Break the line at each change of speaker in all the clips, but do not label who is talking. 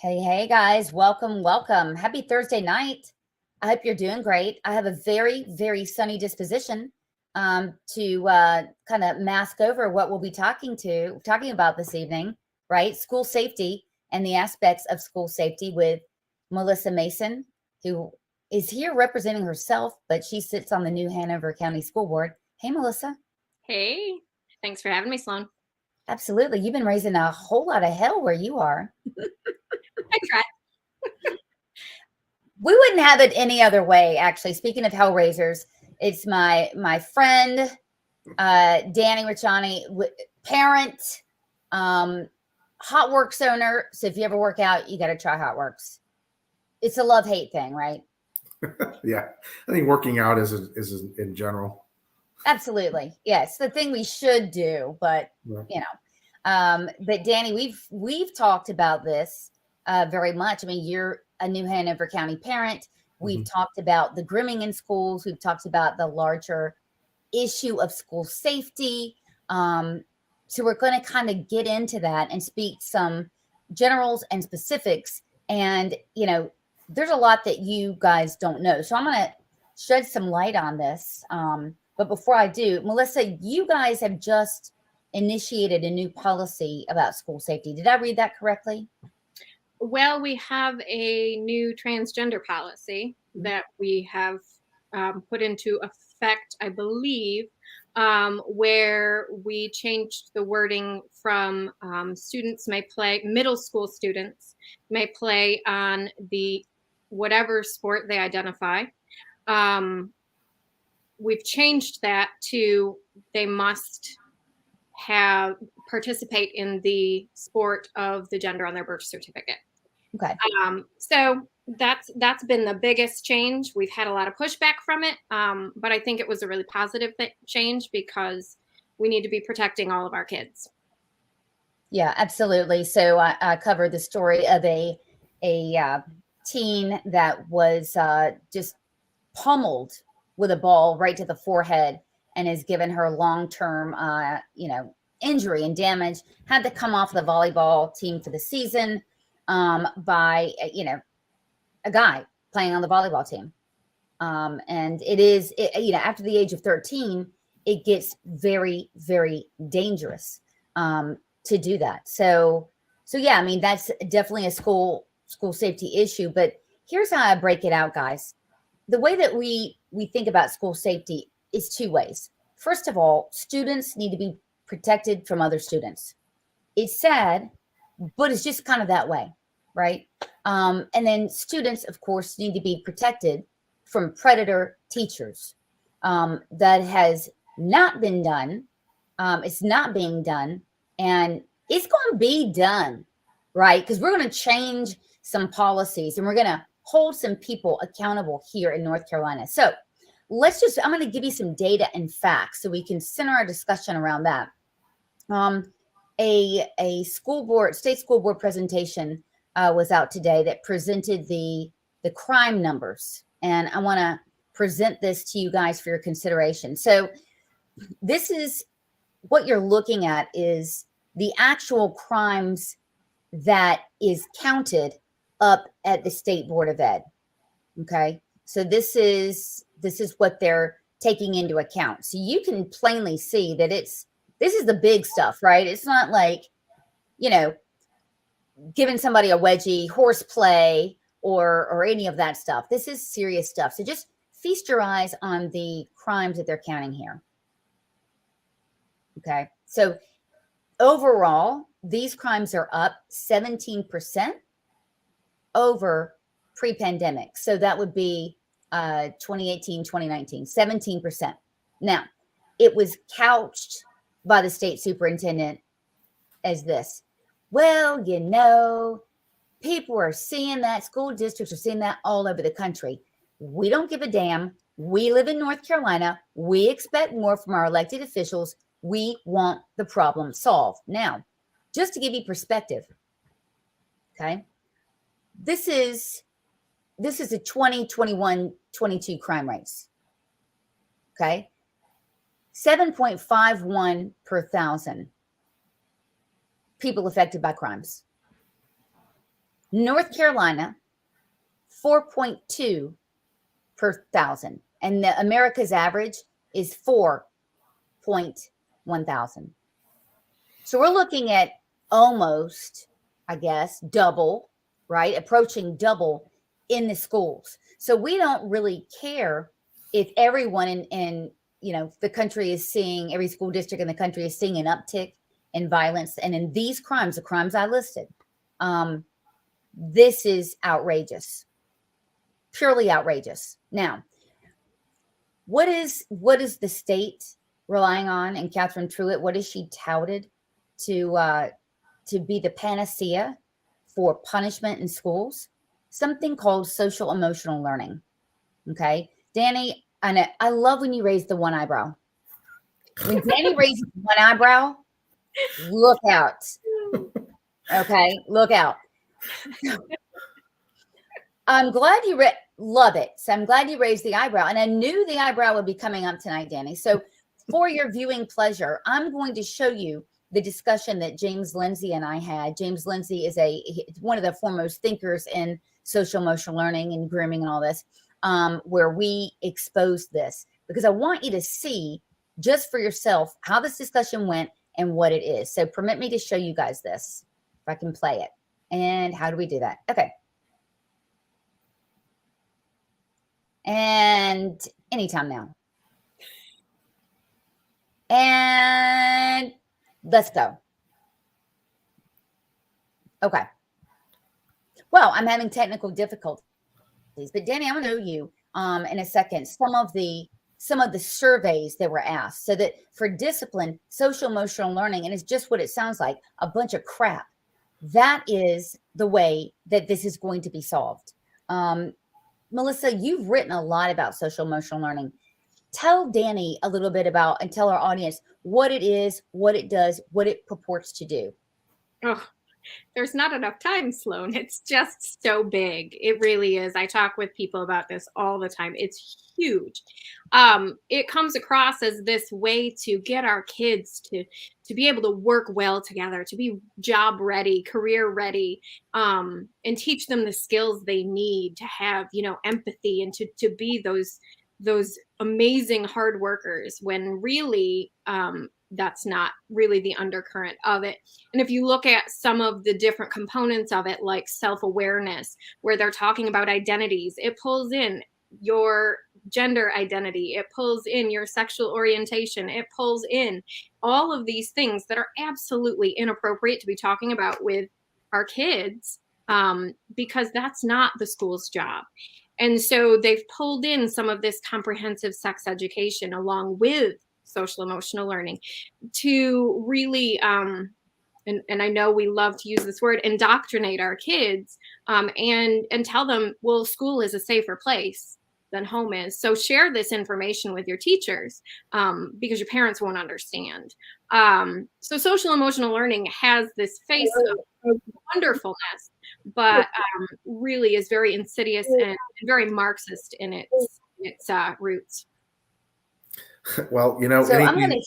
Hey, guys. Welcome. Happy Thursday night. I hope you're doing great. I have a very sunny disposition to kind of mask over what we'll be talking about this evening, right? School safety and the aspects of school safety with Melissa Mason, who is here representing herself, but she sits on the new Hanover County School Board. Hey, Melissa.
Hey, thanks for having me, Sloan.
Absolutely. You've been raising a whole lot of hell where you are.
I tried.
We wouldn't have it any other way, actually. Speaking of Hellraisers, it's my friend, Danny Ricciani, parent, Hotworks owner. So if you ever work out, you got to try Hotworks. It's a love-hate thing, right?
Yeah, I think working out is in general.
Absolutely. Yes, the thing we should do, but but Danny, we've talked about this very much. I mean, you're a new Hanover County parent. We've talked about the grooming in schools. We've talked about the larger issue of school safety. So we're going to kind of get into that and speak some generals and specifics. And, there's a lot that you guys don't know. So I'm going to shed some light on this. But before I do, Melissa, you guys have just initiated a new policy about school safety. Did I read that correctly?
Well, we have a new transgender policy that we have put into effect, I believe, where we changed the wording from middle school students may play on the whatever sport they identify. We've changed that to they must participate in the sport of the gender on their birth certificate.
Okay.
So that's been the biggest change. We've had a lot of pushback from it, but I think it was a really positive change because we need to be protecting all of our kids.
Yeah, absolutely. So I covered the story of a teen that was just pummeled with a ball right to the forehead and has given her long-term, injury and damage, had to come off the volleyball team for the season by, a guy playing on the volleyball team. And after the age of 13, it gets very, very dangerous to do that. So yeah, I mean, that's definitely a school safety issue, but here's how I break it out, guys. The way that we think about school safety is two ways. First of all, students need to be protected from other students. It's sad, but it's just kind of that way, right? And then students, of course, need to be protected from predator teachers. That has not been done. It's not being done, and it's going to be done, right? Because we're going to change some policies and we're going to hold some people accountable here in North Carolina. So I'm going to give you some data and facts so we can center our discussion around that. A state school board presentation was out today that presented the crime numbers. And I want to present this to you guys for your consideration. So this is what you're looking at is the actual crimes that is counted up at the State Board of Ed. Okay. So this is what they're taking into account. So you can plainly see that this is the big stuff, right? It's not like, giving somebody a wedgie, horseplay, or any of that stuff. This is serious stuff. So just feast your eyes on the crimes that they're counting here. Okay. So overall, these crimes are up 17% over pre-pandemic. So that would be 2018, 2019, 17%. Now, it was couched by the state superintendent as this. Well, people are seeing that, school districts are seeing that all over the country. We don't give a damn. We live in North Carolina. We expect more from our elected officials. We want the problem solved. Now, just to give you perspective, okay, this is a 20, 21, 22 crime rates, okay? 7.51 per thousand people affected by crimes. North Carolina, 4.2 per thousand. And the America's average is 4.1 thousand. So we're looking at almost, I guess, double, right? Approaching double in the schools. So we don't really care if everyone in the country is seeing, every school district in the country is seeing an uptick in violence and in these crimes, the crimes I listed. This is outrageous, purely outrageous. Now, what is the state relying on? And Catherine Truitt, what is she touted to be the panacea for punishment in schools? Something called social emotional learning. Okay, Danny, I love when you raise the one eyebrow. When Danny raises one eyebrow, look out. Okay, look out. I'm glad you love it. So I'm glad you raised the eyebrow. And I knew the eyebrow would be coming up tonight, Danny. So for your viewing pleasure, I'm going to show you the discussion that James Lindsay and I had. James Lindsay is one of the foremost thinkers in social emotional learning and grooming and all this, where we expose this, because I want you to see just for yourself how this discussion went and what it is. So permit me to show you guys this, if I can play it. And how do we do that? Okay. And anytime now. And let's go. Okay. Well, I'm having technical difficulties, but Danny, I'm going to show you in a second some of the surveys that were asked. So that for discipline, social emotional learning, and it's just what it sounds like, a bunch of crap. That is the way that this is going to be solved. Melissa, you've written a lot about social emotional learning. Tell Danny a little bit about, and tell our audience what it is, what it does, what it purports to do.
Oh, there's not enough time, Sloan. It's just so big. It really is. I talk with people about this all the time. It's huge. It comes across as this way to get our kids to be able to work well together, to be job ready, career ready, and teach them the skills they need to have, empathy and to be those amazing hard workers, when really that's not really the undercurrent of it. And if you look at some of the different components of it, like self-awareness, where they're talking about identities, it pulls in your gender identity, it pulls in your sexual orientation, it pulls in all of these things that are absolutely inappropriate to be talking about with our kids, because that's not the school's job. And so they've pulled in some of this comprehensive sex education along with social emotional learning to really, and I know we love to use this word, indoctrinate our kids, and tell them, well, school is a safer place than home is. So share this information with your teachers, because your parents won't understand. So social emotional learning has this face of wonderfulness, but really is very insidious and very Marxist in its roots.
Well,
So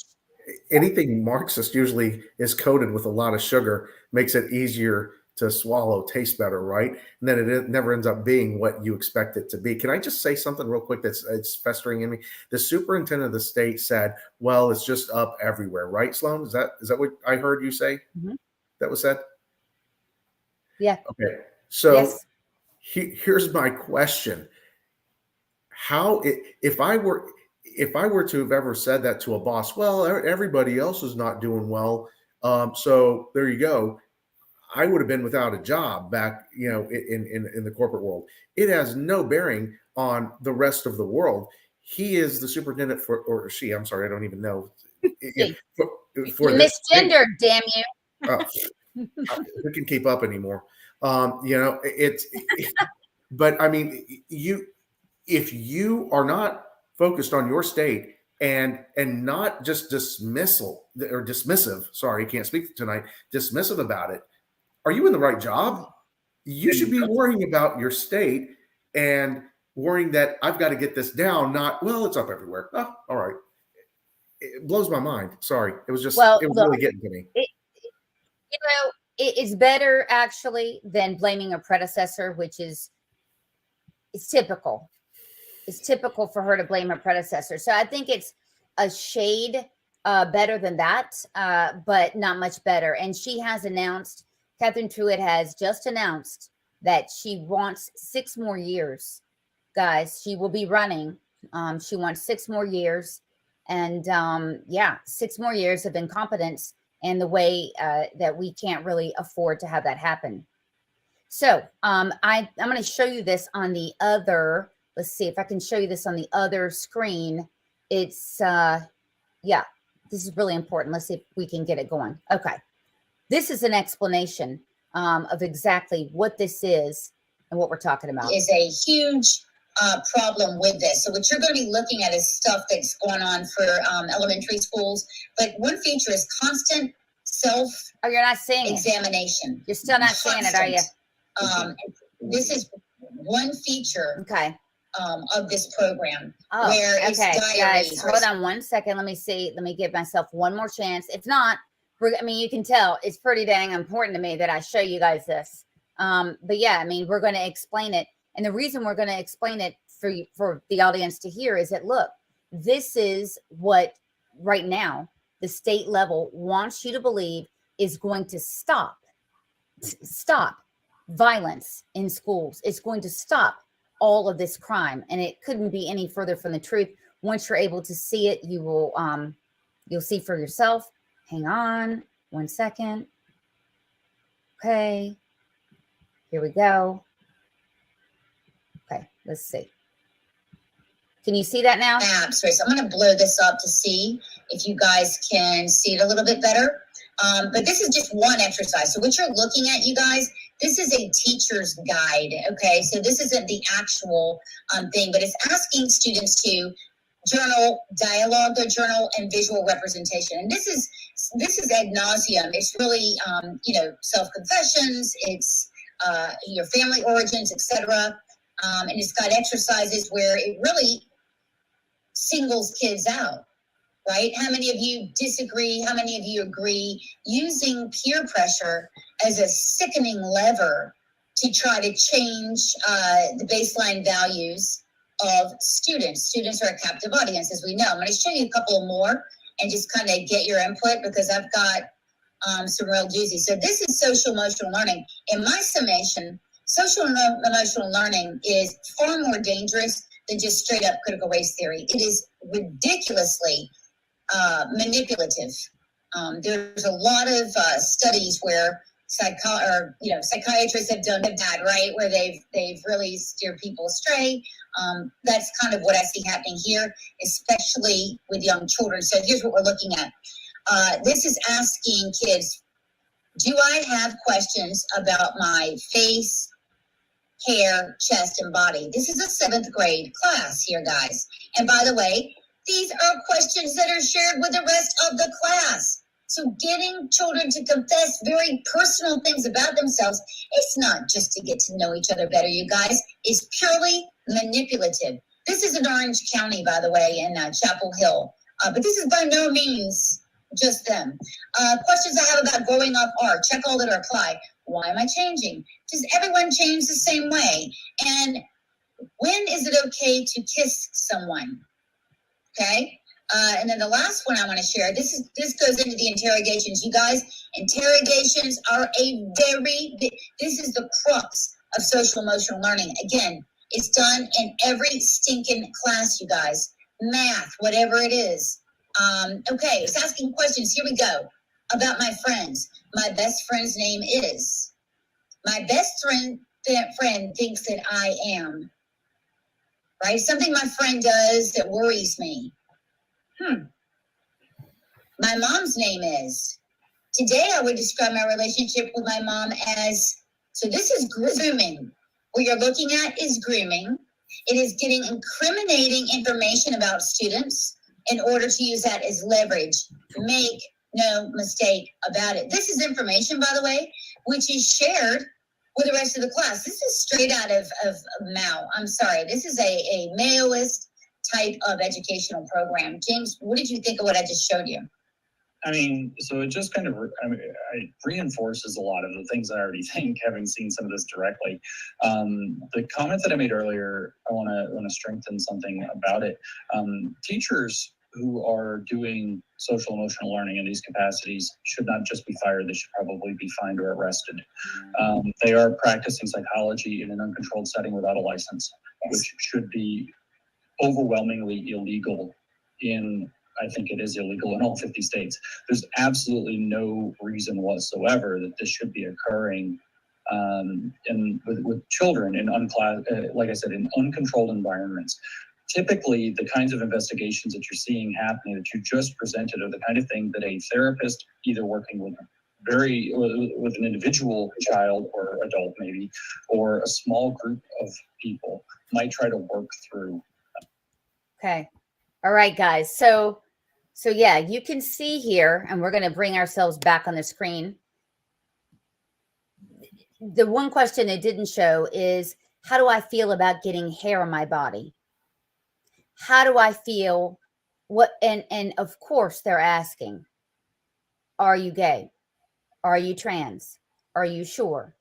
anything Marxist usually is coated with a lot of sugar, makes it easier to swallow, tastes better, right? And then it never ends up being what you expect it to be. Can I just say something real quick it's festering in me? The superintendent of the state said, well, it's just up everywhere, right, Sloan? Is that what I heard you say? Mm-hmm. That was said?
Yeah.
Okay. So
yes.
Here's my question. If I were to have ever said that to a boss, well, everybody else is not doing well, so there you go, I would have been without a job back, in the corporate world. It has no bearing on the rest of the world. He is the superintendent or she, I'm sorry, I don't even know.
For you misgendered, damn you.
Who can keep up anymore? But I mean, if you are not focused on your state and not just dismissive, sorry, I can't speak tonight, dismissive about it, are you in the right job? You should be worrying about your state and worrying that I've got to get this down, not, well, it's up everywhere. Oh, all right. It blows my mind. Sorry. It was just, it was really getting to me.
it's better actually than blaming a predecessor, which is it's typical. It's typical for her to blame her predecessor. So I think it's a shade better than that, but not much better. And she has announced, Catherine Truitt has just announced that she wants 6 more years. Guys, she will be running. She wants 6 more years. And yeah, 6 more years of incompetence and the way that we can't really afford to have that happen. So I'm going to show you this on the other, let's see if I can show you this on the other screen. It's, yeah, this is really important. Let's see if we can get it going. Okay. This is an explanation of exactly what this is and what we're talking about.
Is a huge problem with this. So what you're going to be looking at is stuff that's going on for elementary schools. But one feature is constant self.
Oh, you're not saying
examination.
You're still not saying it, are you?
This is one feature.
Okay.
Of this program.
Oh,
where it's
okay, guys. Hold
on.
on 1 second. Let me see. Let me give myself one more chance. If not, I mean, you can tell it's pretty dang important to me that I show you guys this. But yeah, I mean, we're going to explain it. And the reason we're going to explain it for the audience to hear is that, look, this is what right now the state level wants you to believe is going to stop violence in schools. It's going to stop all of this crime, and it couldn't be any further from the truth. Once you're able to see it, you will you'll see for yourself. Hang on 1 second. Okay, here we go. Okay, let's see. Can you see that now?
Sorry, so I'm going to blur this up to see if you guys can see it a little bit better. But this is just one exercise. So what you're looking at, you guys, this is a teacher's guide, okay? So this isn't the actual thing, but it's asking students to journal, dialogue their journal, and visual representation. And this is ad nauseum. It's really, self-confessions, it's your family origins, etc. And it's got exercises where it really singles kids out. Right? How many of you disagree? How many of you agree? Using peer pressure as a sickening lever to try to change the baseline values of students. Students are a captive audience, as we know. I'm going to show you a couple more and just kind of get your input because I've got some real doozies. So this is social emotional learning. In my summation, social emotional learning is far more dangerous than just straight up critical race theory. It is ridiculously manipulative. There's a lot of studies where psychiatrists have done that, right? Where they've really steered people astray. That's kind of what I see happening here, especially with young children. So here's what we're looking at. This is asking kids, do I have questions about my face, hair, chest, and body? This is a 7th grade class here, guys. And by the way, these are questions that are shared with the rest of the class. So getting children to confess very personal things about themselves, it's not just to get to know each other better, you guys. It's purely manipulative. This is in Orange County, by the way, in Chapel Hill. But this is by no means just them. Questions I have about growing up are, check all that are apply. Why am I changing? Does everyone change the same way? And when is it okay to kiss someone? Okay. And then the last one I want to share, this goes into the interrogations. You guys, interrogations are this is the crux of social emotional learning. Again, it's done in every stinking class, you guys. Math, whatever it is. Okay, it's asking questions. Here we go. About my friends. My best friend's name is. My best friend thinks that I am. Right? Something my friend does that worries me. My mom's name is. Today I would describe my relationship with my mom as, so this is grooming. What you're looking at is grooming. It is getting incriminating information about students in order to use that as leverage. Make no mistake about it. This is information, by the way, which is shared with the rest of the class. This is straight out of Mao. I'm sorry. This is a Maoist type of educational program. James, what did you think of what I just showed you?
I mean, so it just kind of, it reinforces a lot of the things I already think, having seen some of this directly. The comment that I made earlier, I want to strengthen something about it. Teachers who are doing social emotional learning in these capacities should not just be fired; they should probably be fined or arrested. They are practicing psychology in an uncontrolled setting without a license, which should be overwhelmingly illegal in, I think it is illegal in all 50 states. There's absolutely no reason whatsoever that this should be occurring with children in like I said, in uncontrolled environments. Typically, the kinds of investigations that you're seeing happening that you just presented are the kind of thing that a therapist, either working with an individual child or adult maybe, or a small group of people might try to work through.
Okay. All right, guys. So yeah, you can see here, and we're going to bring ourselves back on the screen. The one question it didn't show is, how do I feel about getting hair on my body? How do I feel? And of course they're asking, are you gay? Are you trans? Are you sure?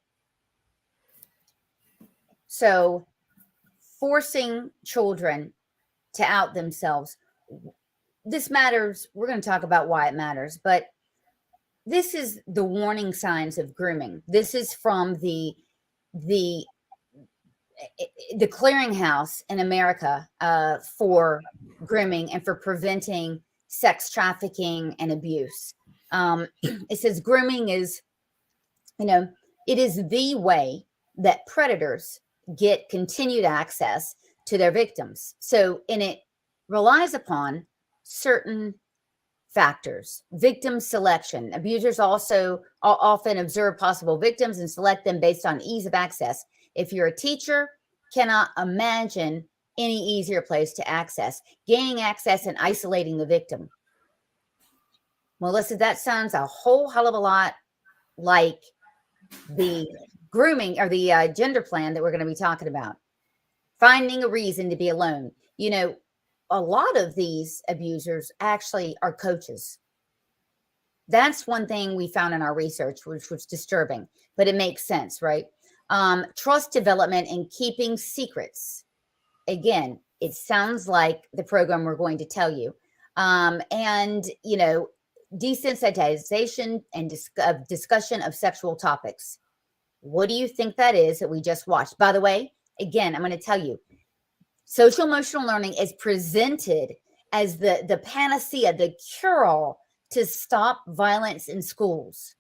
So forcing children to out themselves, this matters. We're going to talk about why it matters, but this is the warning signs of grooming. This is from the clearinghouse in America for grooming and for preventing sex trafficking and abuse. It says grooming is, it is the way that predators get continued access to their victims. So, and it relies upon certain factors. Victim selection. Abusers also often observe possible victims and select them based on ease of access. If you're a teacher, cannot imagine any easier place to access. Gaining access and isolating the victim. Melissa, that sounds a whole hell of a lot like the grooming or the gender plan that we're going to be talking about. Finding a reason to be alone. A lot of these abusers actually are coaches. That's one thing we found in our research, which was disturbing, but it makes sense, right? Trust development and keeping secrets. Again, it sounds like the program we're going to tell you. And, desensitization and discussion of sexual topics. What do you think that is that we just watched? By the way, again, I'm going to tell you, social emotional learning is presented as the panacea, the cure-all to stop violence in schools.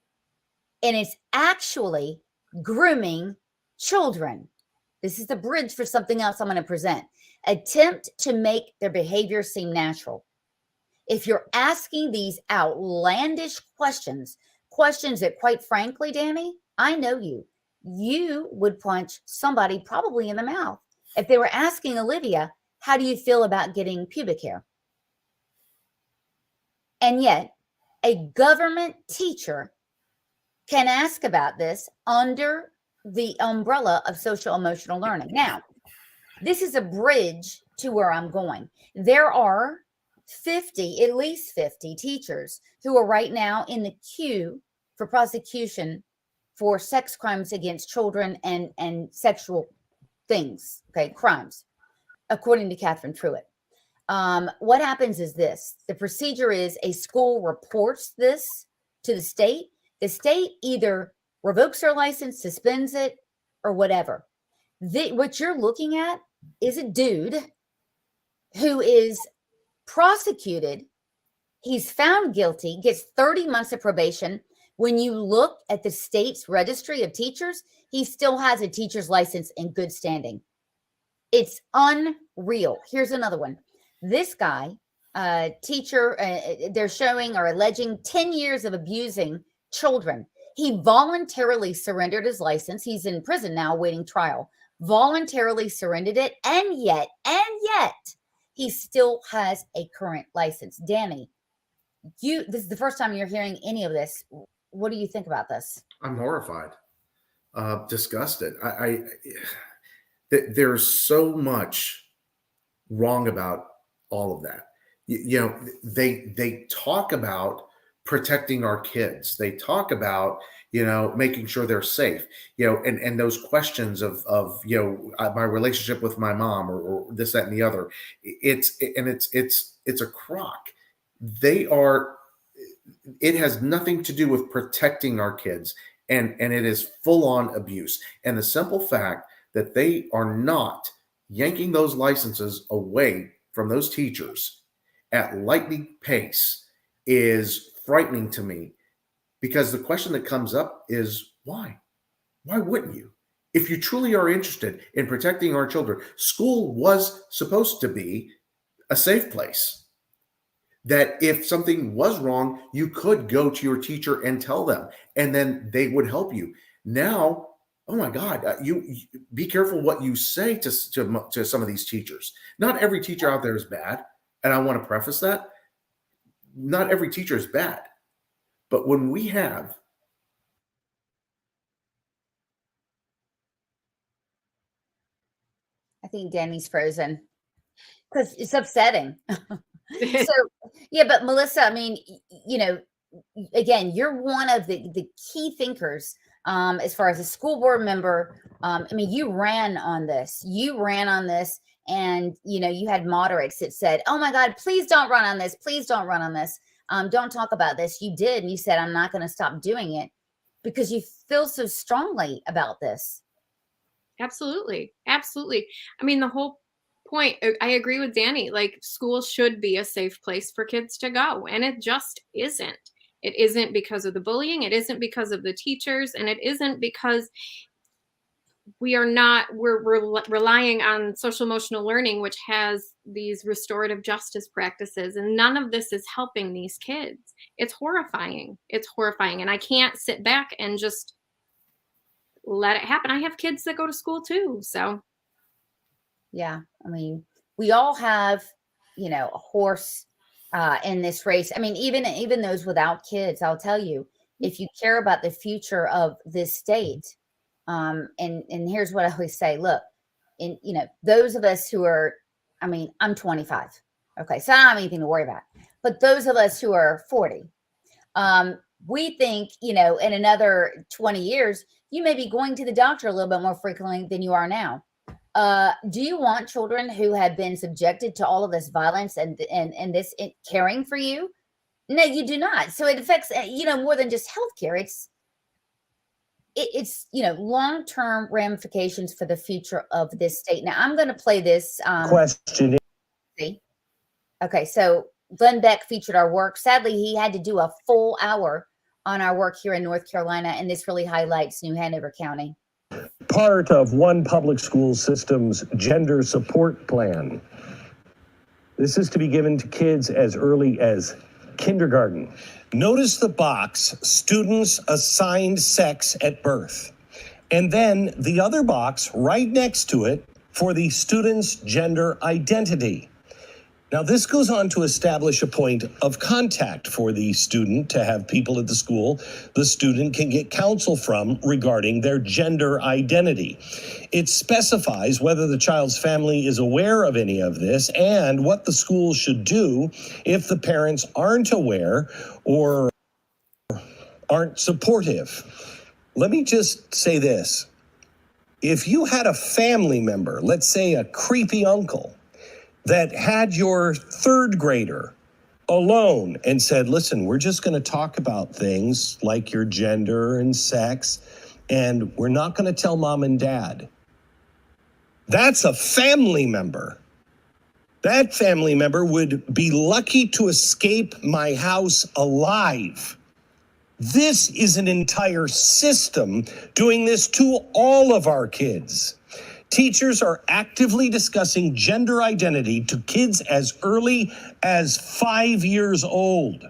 And it's actually grooming children. This is the bridge for something else I'm going to present. Attempt to make their behavior seem natural. If you're asking these outlandish questions that, quite frankly, Danny, I know you would punch somebody probably in the mouth. If they were asking Olivia, how do you feel about getting pubic hair? And yet, a government teacher can ask about this under the umbrella of social emotional learning. Now, this is a bridge to where I'm going. There are at least 50 teachers who are right now in the queue for prosecution for sex crimes against children and sexual things, crimes, according to Catherine Truitt. What happens is this. The procedure is a school reports this to the state. The state either revokes their license, suspends it, or whatever. What you're looking at is a dude who is prosecuted. He's found guilty, gets 30 months of probation. When you look at the state's registry of teachers, he still has a teacher's license in good standing. It's unreal. Here's another one. This guy, teacher, they're showing or alleging 10 years of abusing children. He voluntarily surrendered his license. He's in prison now awaiting trial. Voluntarily surrendered it. And yet, he still has a current license. Danny, this is the first time you're hearing any of this. What do you think about this?
I'm horrified, disgusted. There's so much wrong about all of that. They talk about protecting our kids. They talk about, making sure they're safe, and those questions of, my relationship with my mom, or this, that, and the other. It's a crock. It has nothing to do with protecting our kids, and it is full on abuse. And the simple fact that they are not yanking those licenses away from those teachers at lightning pace is frightening to me, because the question that comes up is why? Why wouldn't you? If you truly are interested in protecting our children, school was supposed to be a safe place. That if something was wrong, you could go to your teacher and tell them, and then they would help you. Now, oh my God, you be careful what you say to some of these teachers. Not every teacher out there is bad, and I want to preface that. Not every teacher is bad, but when we have
I think Danny's frozen because it's upsetting. So, yeah, but Melissa, I mean, again, you're one of the key thinkers as far as a school board member. I mean, you ran on this. And, you had moderates that said, oh, my God, please don't run on this. Please don't run on this. Don't talk about this. You did. And you said, I'm not going to stop doing it because you feel so strongly about this.
Absolutely. Absolutely. I mean, the whole point, I agree with Danny, like school should be a safe place for kids to go. And it just isn't. It isn't because of the bullying. It isn't because of the teachers. And it isn't because we're relying on social emotional learning, which has these restorative justice practices. And none of this is helping these kids. It's horrifying. It's horrifying. And I can't sit back and just let it happen. I have kids that go to school too. So.
Yeah. I mean, we all have, a horse in this race. I mean, even those without kids, I'll tell you, if you care about the future of this state, and here's what I always say, look, those of us who are, I mean, I'm 25. Okay. So I don't have anything to worry about, but those of us who are 40, we think, in another 20 years, you may be going to the doctor a little bit more frequently than you are now. Do you want children who have been subjected to all of this violence and this caring for you? No, you do not. So it affects, more than just healthcare. It's long-term ramifications for the future of this state. Now I'm going to play this
question.
See? Okay, so Glenn Beck featured our work. Sadly, he had to do a full hour on our work here in North Carolina, and this really highlights New Hanover County.
Part of one public school system's gender support plan. This is to be given to kids as early as kindergarten. Notice the box, students assigned sex at birth. And then the other box right next to it for the student's gender identity. Now, this goes on to establish a point of contact for the student to have people at the school the student can get counsel from regarding their gender identity. It specifies whether the child's family is aware of any of this and what the school should do if the parents aren't aware or aren't supportive. Let me just say this. If you had a family member, let's say a creepy uncle, that had your third grader alone and said, listen, we're just going to talk about things like your gender and sex, and we're not going to tell mom and dad. That's a family member. That family member would be lucky to escape my house alive. This is an entire system doing this to all of our kids. Teachers are actively discussing gender identity to kids as early as 5 years old.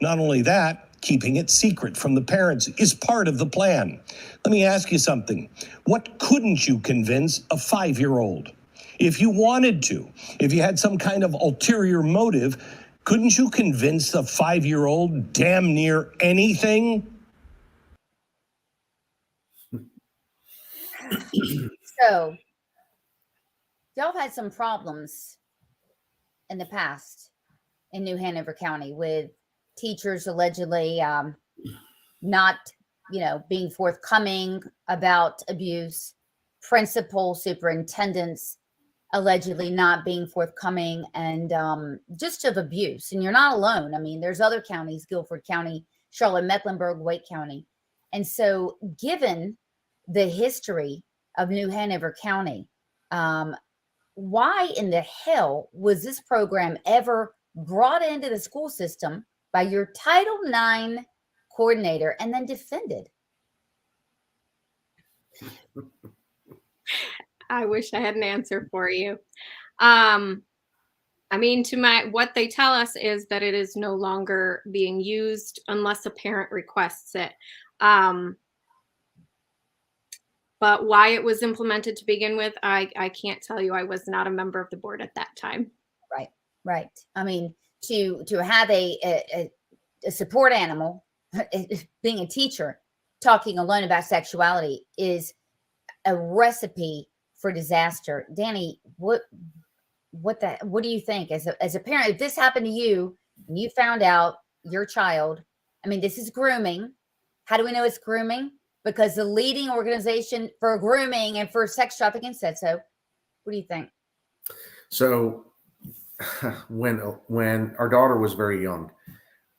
Not only that, keeping it secret from the parents is part of the plan. Let me ask you something. What couldn't you convince a 5-year-old? If you wanted to, if you had some kind of ulterior motive, couldn't you convince a 5-year-old damn near anything?
So, y'all had some problems in the past in New Hanover County with teachers allegedly not, being forthcoming about abuse, principal superintendents allegedly not being forthcoming, and just of abuse. And you're not alone. I mean, there's other counties, Guilford County, Charlotte, Mecklenburg, Wake County. And so given the history of New Hanover County, why in the hell was this program ever brought into the school system by your Title IX coordinator and then defended?
I wish I had an answer for you. I mean, what they tell us is that it is no longer being used unless a parent requests it. But why it was implemented to begin with, I can't tell you. I was not a member of the board at that time.
Right. I mean, to have a support animal, being a teacher, talking alone about sexuality is a recipe for disaster. Danny, what do you think as a parent, if this happened to you and you found out your child, I mean, this is grooming. How do we know it's grooming? Because the leading organization for grooming and for sex trafficking said so. What do you think?
So when our daughter was very young,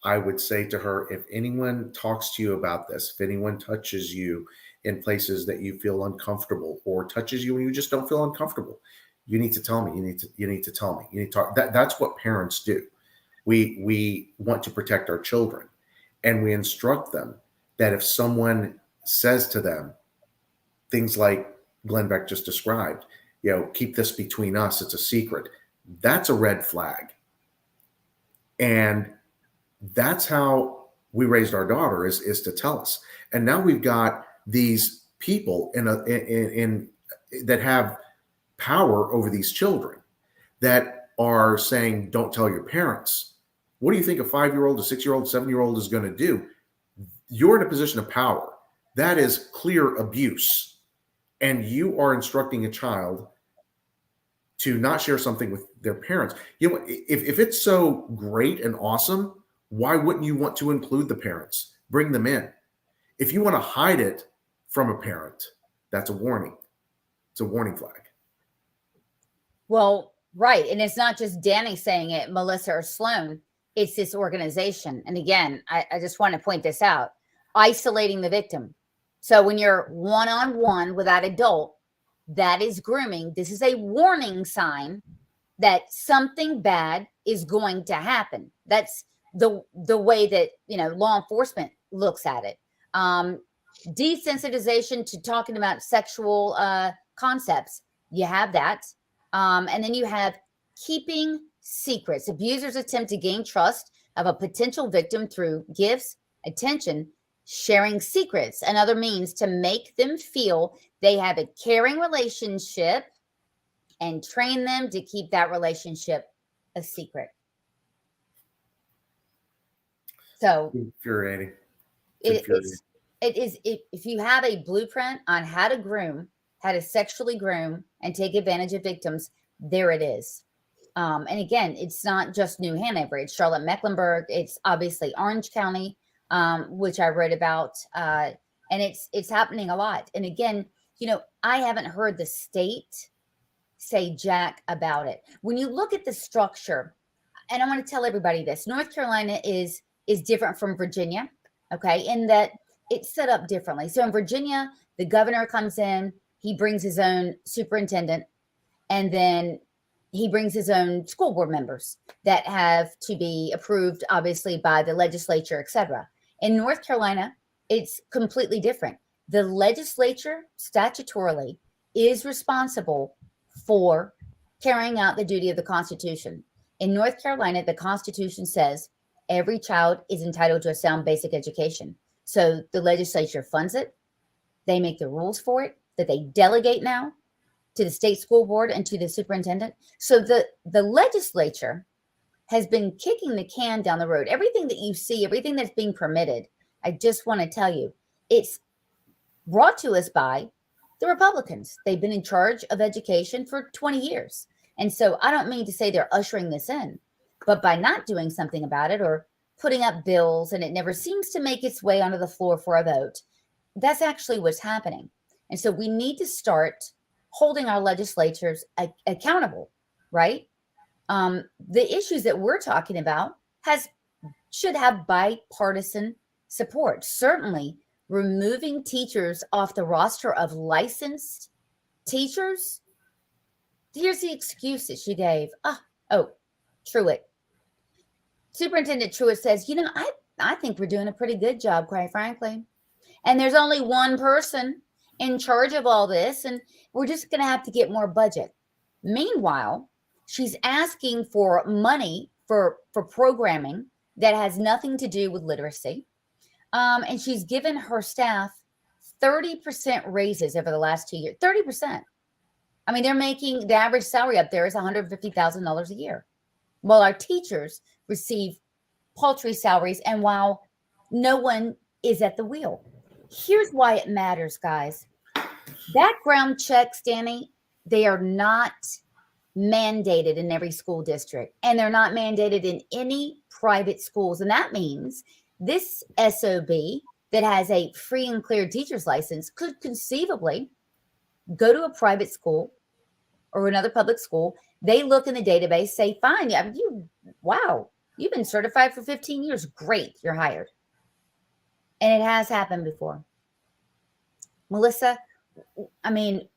I would say to her, if anyone talks to you about this, if anyone touches you in places that you feel uncomfortable, or touches you when you just don't feel uncomfortable, you need to tell me. You need to tell me. You need to talk. That's what parents do. We want to protect our children, and we instruct them that if someone says to them things like Glenn Beck just described, keep this between us, it's a secret, that's a red flag. And that's how we raised our daughter, is to tell us. And now we've got these people in that have power over these children that are saying, don't tell your parents. What do you think a 5-year-old, a 6-year-old, 7-year-old is going to do? You're in a position of power. That is clear abuse. And you are instructing a child to not share something with their parents. If it's so great and awesome, why wouldn't you want to include the parents? Bring them in. If you want to hide it from a parent, that's a warning. It's a warning flag.
Well, right. And it's not just Danny saying it, Melissa or Sloan. It's this organization. And again, I just want to point this out. Isolating the victim. So when you're one-on-one with that adult, that is grooming. This is a warning sign that something bad is going to happen. That's the way that, law enforcement looks at it. Desensitization to talking about sexual concepts. You have that. And then you have keeping secrets. Abusers attempt to gain trust of a potential victim through gifts, attention, sharing secrets, and other means to make them feel they have a caring relationship and train them to keep that relationship a secret. So
Infuriating.
it is if you have a blueprint on how to groom, how to sexually groom and take advantage of victims, there it is. And again, it's not just New Hanover, it's Charlotte, Mecklenburg, it's obviously Orange County, which I wrote about, and it's happening a lot. And again, I haven't heard the state say jack about it. When you look at the structure, and I want to tell everybody this, North Carolina is different from Virginia, okay, in that it's set up differently. So in Virginia, the governor comes in, he brings his own superintendent, and then he brings his own school board members that have to be approved, obviously, by the legislature, etc. In North Carolina, it's completely different. The legislature statutorily is responsible for carrying out the duty of the Constitution. In North Carolina, the Constitution says every child is entitled to a sound basic education. So the legislature funds it. They make the rules for it that they delegate now to the state school board and to the superintendent. So the legislature has been kicking the can down the road. Everything that you see, everything that's being permitted, I just want to tell you, it's brought to us by the Republicans. They've been in charge of education for 20 years. And so I don't mean to say they're ushering this in, but by not doing something about it or putting up bills and it never seems to make its way onto the floor for a vote. That's actually what's happening. And so we need to start holding our legislatures accountable, right? The issues that we're talking about should have bipartisan support. Certainly, removing teachers off the roster of licensed teachers. Here's the excuse that she gave. Truitt. Superintendent Truitt says, I think we're doing a pretty good job, quite frankly. And there's only one person in charge of all this, and we're just going to have to get more budget. Meanwhile, she's asking for money for programming that has nothing to do with literacy. And she's given her staff 30% raises over the last 2 years. 30%. I mean, they're making the average salary up there is $150,000 a year, while our teachers receive paltry salaries and while no one is at the wheel. Here's why it matters, guys. Background checks, Danny, they are not mandated in every school district, and they're not mandated in any private schools. And that means this SOB that has a free and clear teacher's license could conceivably go to a private school or another public school. They look in the database, say, fine, you've been certified for 15 years. Great, you're hired. And it has happened before. Melissa, I mean,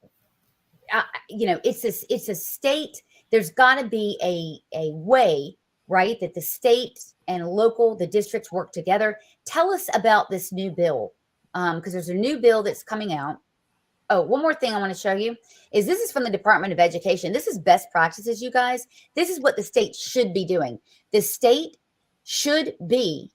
it's a state. There's got to be a way, right, that the state and the districts work together. Tell us about this new bill, because there's a new bill that's coming out. Oh, one more thing I want to show you is this is from the Department of Education. This is best practices, you guys. This is what the state should be doing. The state should be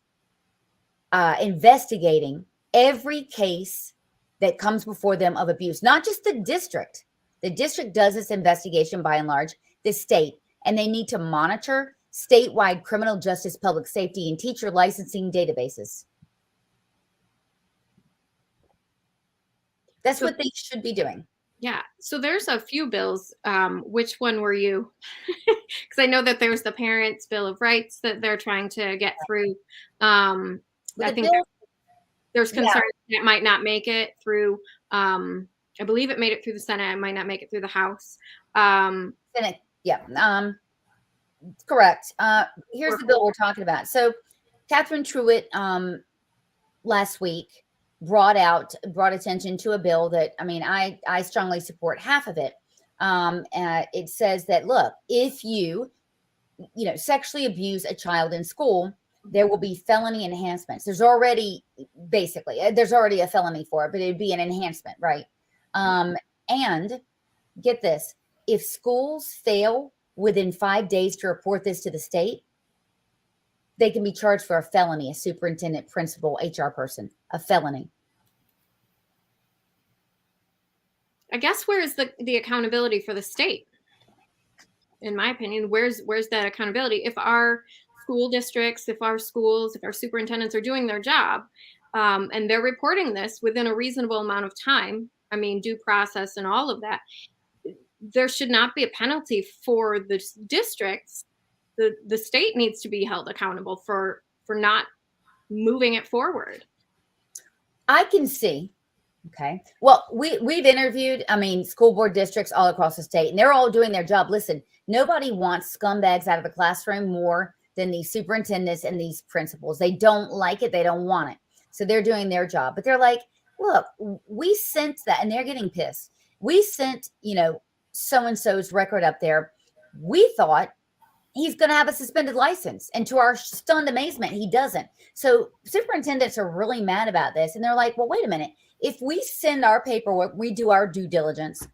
investigating every case that comes before them of abuse, not just the district. The district does this investigation by and large, the state, and they need to monitor statewide criminal justice, public safety, and teacher licensing databases. That's what they should be doing.
Yeah. So there's a few bills. Which one were you? Because I know that there's the Parents' Bill of Rights that they're trying to get through. I think there's concerns that it might not make it through. I believe it made it through the Senate. It might not make it through the House.
Senate, yeah. Correct. Here's the bill we're talking about. So Catherine Truitt last week brought attention to a bill that, I mean, I strongly support half of it. It says that, look, if you sexually abuse a child in school, there will be felony enhancements. There's already a felony for it, but it'd be an enhancement, right? And get this, if schools fail within 5 days to report this to the state, they can be charged for a felony, a superintendent, principal, HR person, a felony.
I guess where's the accountability for the state? In my opinion, where's that accountability? If our school districts, if our schools, if our superintendents are doing their job, and they're reporting this within a reasonable amount of time, I mean, due process and all of that, there should not be a penalty for the districts. The state needs to be held accountable for not moving it forward.
I can see. Okay. Well, we've interviewed, school board districts all across the state, and they're all doing their job. Listen, nobody wants scumbags out of the classroom more than these superintendents and these principals. They don't like it. They don't want it. So they're doing their job. But they're like, look, we sent that, and they're getting pissed. We sent, so-and-so's record up there. We thought he's going to have a suspended license. And to our stunned amazement, he doesn't. So superintendents are really mad about this. And they're like, well, wait a minute. If we send our paperwork, we do our due diligence,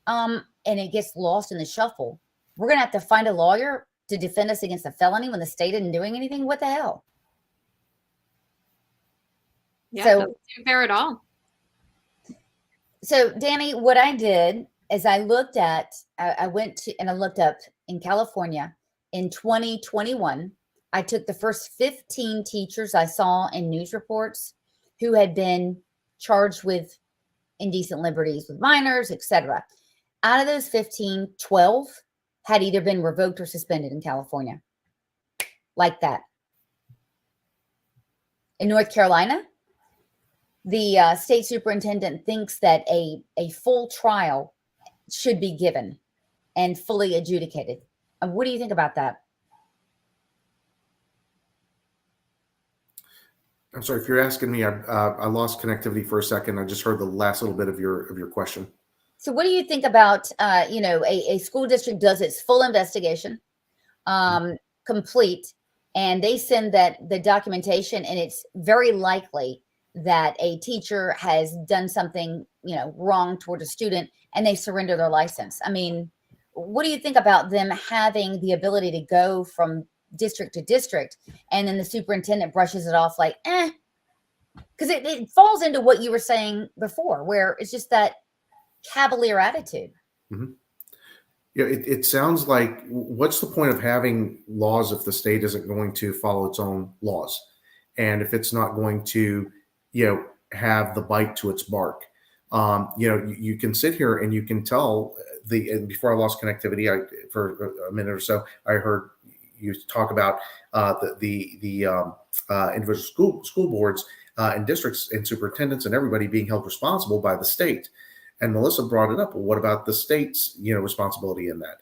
and it gets lost in the shuffle, we're going to have to find a lawyer to defend us against a felony when the state isn't doing anything. What the hell?
Yeah,
so,
that's not fair at all.
So, Danny, what I did is I looked up in California in 2021. I took the first 15 teachers I saw in news reports who had been charged with indecent liberties with minors, etc. Out of those 15, 12 had either been revoked or suspended in California. Like that. In North Carolina, the state superintendent thinks that a full trial should be given and fully adjudicated. What do you think about that?
I'm sorry if you're asking me. I lost connectivity for a second. I just heard the last little bit of your question.
So, what do you think about a school district does its full investigation, complete, and they send the documentation, and it's very likely that a teacher has done something wrong toward a student, and they surrender their license. I mean, what do you think about them having the ability to go from district to district, and then the superintendent brushes it off like, because it falls into what you were saying before, where it's just that cavalier attitude.
Mm-hmm. Yeah, it sounds like, what's the point of having laws if the state isn't going to follow its own laws, and if it's not going to, have the bite to its bark? You can sit here and you can tell and before I lost connectivity, for a minute or so, I heard you talk about the individual school boards and districts and superintendents and everybody being held responsible by the state. And Melissa brought it up. Well, what about the state's, responsibility in that?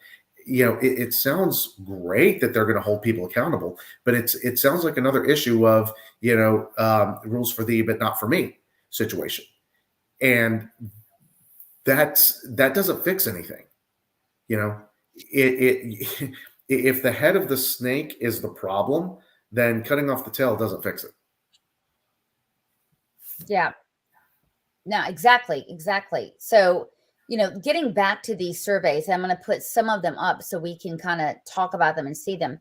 It sounds great that they're going to hold people accountable, but it sounds like another issue of, rules for thee, but not for me situation. And that doesn't fix anything. If the head of the snake is the problem, then cutting off the tail doesn't fix it.
Yeah. No, exactly. So, getting back to these surveys, I'm going to put some of them up so we can kind of talk about them and see them.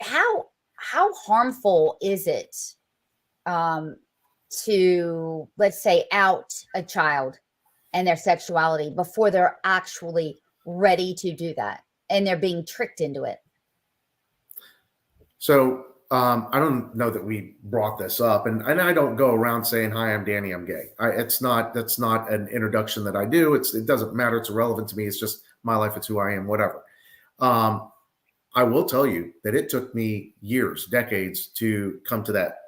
How harmful is it to, let's say, out a child and their sexuality before they're actually ready to do that and they're being tricked into it?
So I don't know that we brought this up, and I don't go around saying, "Hi, I'm Danny, I'm gay." That's not an introduction that I do. It doesn't matter. It's irrelevant to me. It's just my life. It's who I am. Whatever. I will tell you that it took me years, decades to come to that,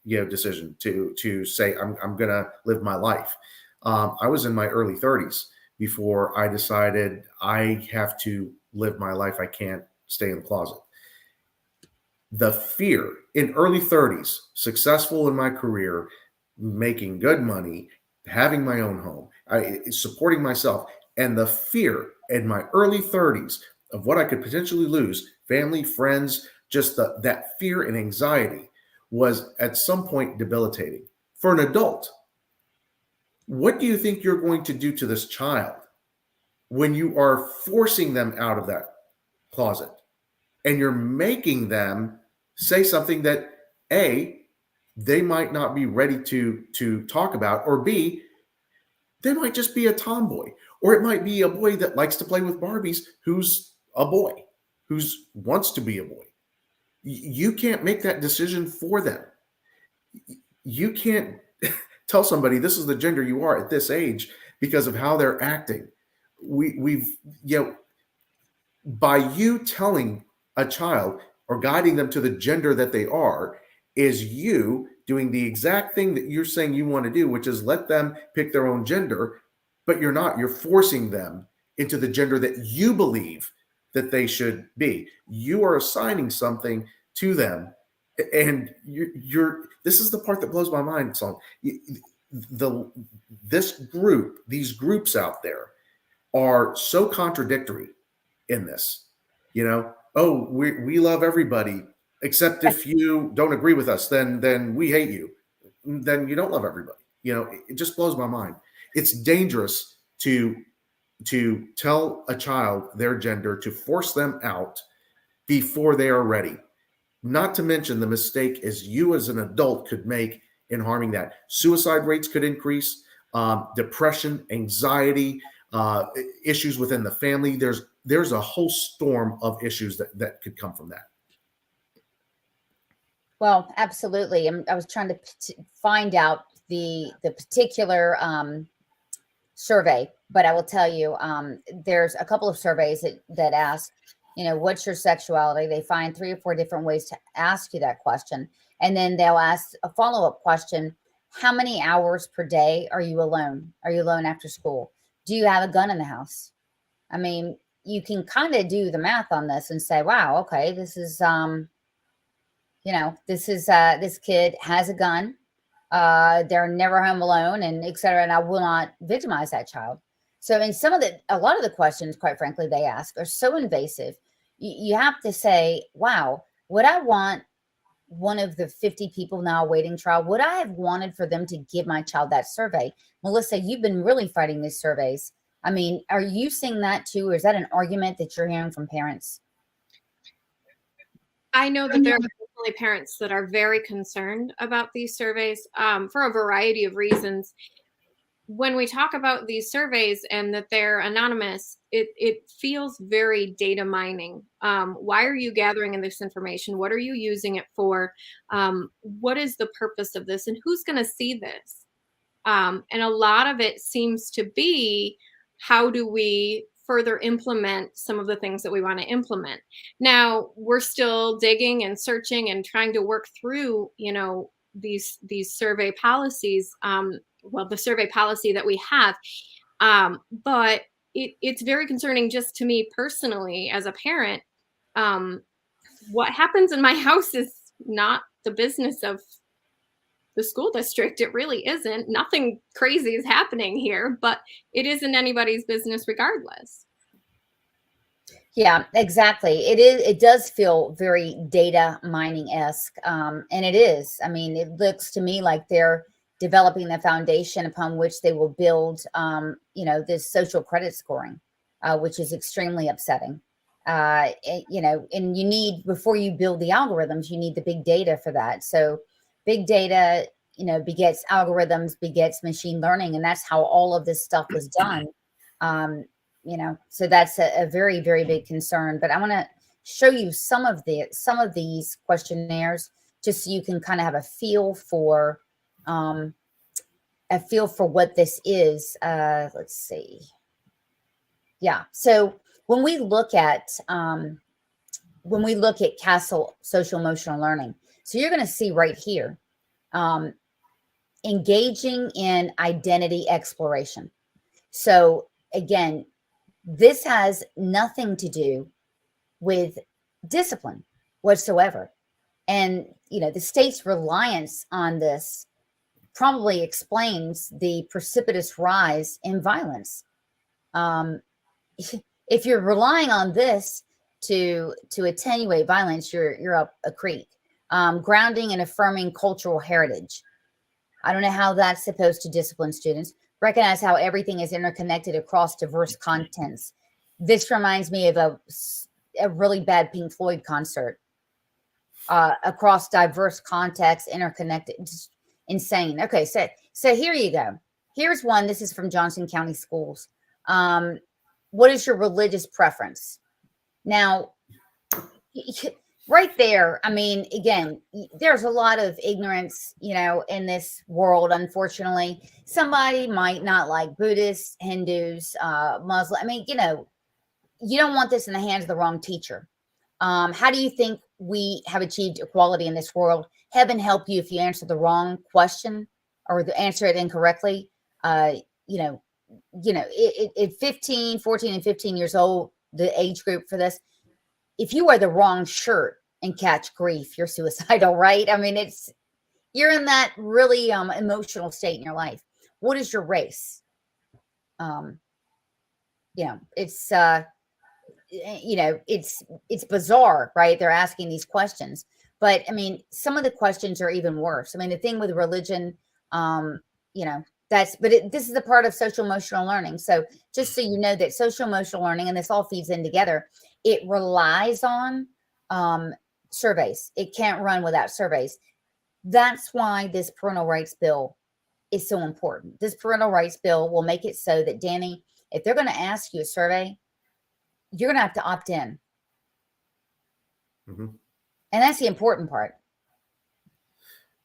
decision to say I'm gonna live my life. I was in my early 30s before I decided I have to live my life. I can't stay in the closet. The fear in early 30s, successful in my career, making good money, having my own home, supporting myself, and the fear in my early 30s of what I could potentially lose, family, friends, just that fear and anxiety was at some point debilitating. For an adult, what do you think you're going to do to this child when you are forcing them out of that closet and you're making them say something that A, they might not be ready to talk about, or B, they might just be a tomboy, or it might be a boy that likes to play with Barbies who's a boy, who's wants to be a boy. You can't make that decision for them. You can't tell somebody this is the gender you are at this age because of how they're acting. By you telling a child or guiding them to the gender that they are, is you doing the exact thing that you're saying you want to do, which is let them pick their own gender, but you're not. You're forcing them into the gender that you believe that they should be. You are assigning something to them, and this is the part that blows my mind, Sloan. These groups out there are so contradictory in this. Oh, we love everybody, except if you don't agree with us, then we hate you. Then you don't love everybody. It just blows my mind. It's dangerous to tell a child their gender, to force them out before they are ready. Not to mention the mistake as you as an adult could make in harming that. Suicide rates could increase, depression, anxiety, issues within the family. There's a whole storm of issues that could come from that.
Well, absolutely. I was trying to find out the particular survey, but I will tell you, there's a couple of surveys that ask, what's your sexuality? They find 3 or 4 different ways to ask you that question. And then they'll ask a follow-up question. How many hours per day are you alone? Are you alone after school? Do you have a gun in the house? I mean, you can kind of do the math on this and say, wow, okay, this is, this kid has a gun. They're never home alone, and et cetera. And I will not victimize that child. So, I mean, a lot of the questions, quite frankly, they ask are so invasive. You have to say, wow, would I want one of the 50 people now awaiting trial, would I have wanted for them to give my child that survey? Melissa, you've been really fighting these surveys. I mean, are you seeing that too? Or is that an argument that you're hearing from parents?
I know that there are definitely parents that are very concerned about these surveys for a variety of reasons. When we talk about these surveys and that they're anonymous, it feels very data mining. Why are you gathering this information? What are you using it for? What is the purpose of this? And who's going to see this? And a lot of it seems to be, how do we further implement some of the things that we want to implement? Now, we're still digging and searching and trying to work through, these survey policies. The survey policy that we have. But it's very concerning just to me personally as a parent. What happens in my house is not the business of the school district. It really isn't. Nothing crazy is happening here, but it isn't anybody's business regardless.
Yeah, exactly. It is. It does feel very data mining-esque, and it is. I mean, it looks to me like they're developing the foundation upon which they will build, this social credit scoring, which is extremely upsetting. And you need, before you build the algorithms, you need the big data for that. So big data, begets algorithms, begets machine learning, and that's how all of this stuff was done. So that's a very, very big concern. But I want to show you some of these questionnaires, just so you can kind of have a feel for what this is. Let's see. Yeah. So when we look at CASEL social emotional learning, so you're going to see right here, engaging in identity exploration. So again, this has nothing to do with discipline whatsoever. And, the state's reliance on this probably explains the precipitous rise in violence. If you're relying on this to attenuate violence, you're up a creek. Grounding and affirming cultural heritage. I don't know how that's supposed to discipline students. Recognize how everything is interconnected across diverse contents. This reminds me of a really bad Pink Floyd concert. Across diverse contexts, interconnected, just insane. Okay, so here you go. Here's one. This is from Johnson County Schools. What is your religious preference? Now, right there, I mean, again, there's a lot of ignorance, in this world, unfortunately. Somebody might not like Buddhists, Hindus, Muslim. I mean, you don't want this in the hands of the wrong teacher. How do you think we have achieved equality in this world? Heaven help you if you answer the wrong question or answer it incorrectly. At 15, 14 and 15 years old, the age group for this, if you wear the wrong shirt and catch grief, you're suicidal, right? I mean, you're in that really emotional state in your life. What is your race? It's bizarre, right? They're asking these questions, but I mean, some of the questions are even worse. I mean, the thing with religion, this is the part of social emotional learning. So just so you know that social emotional learning, and this all feeds in together, it relies on surveys. It can't run without surveys. That's why this parental rights bill is so important. This parental rights bill will make it so that, Danny, if they're going to ask you a survey, you're going to have to opt in.
Mm-hmm.
And that's the important part.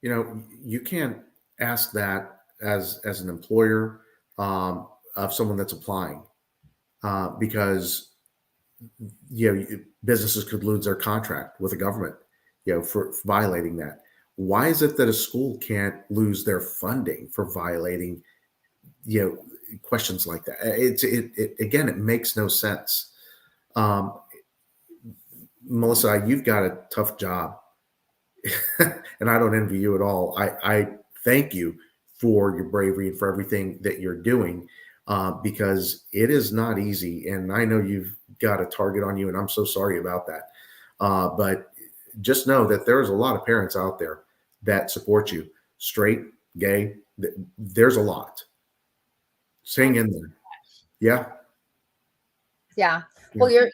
You can't ask that as an employer of someone that's applying, because businesses could lose their contract with the government, for violating that. Why is it that a school can't lose their funding for violating, questions like that? Again, it makes no sense. Melissa, you've got a tough job, and I don't envy you at all. I thank you for your bravery and for everything that you're doing, because it is not easy. And I know you've got a target on you, and I'm so sorry about that. But just know that there's a lot of parents out there that support you, straight, gay. There's a lot. Hang in there. Yeah.
Yeah. Well, you're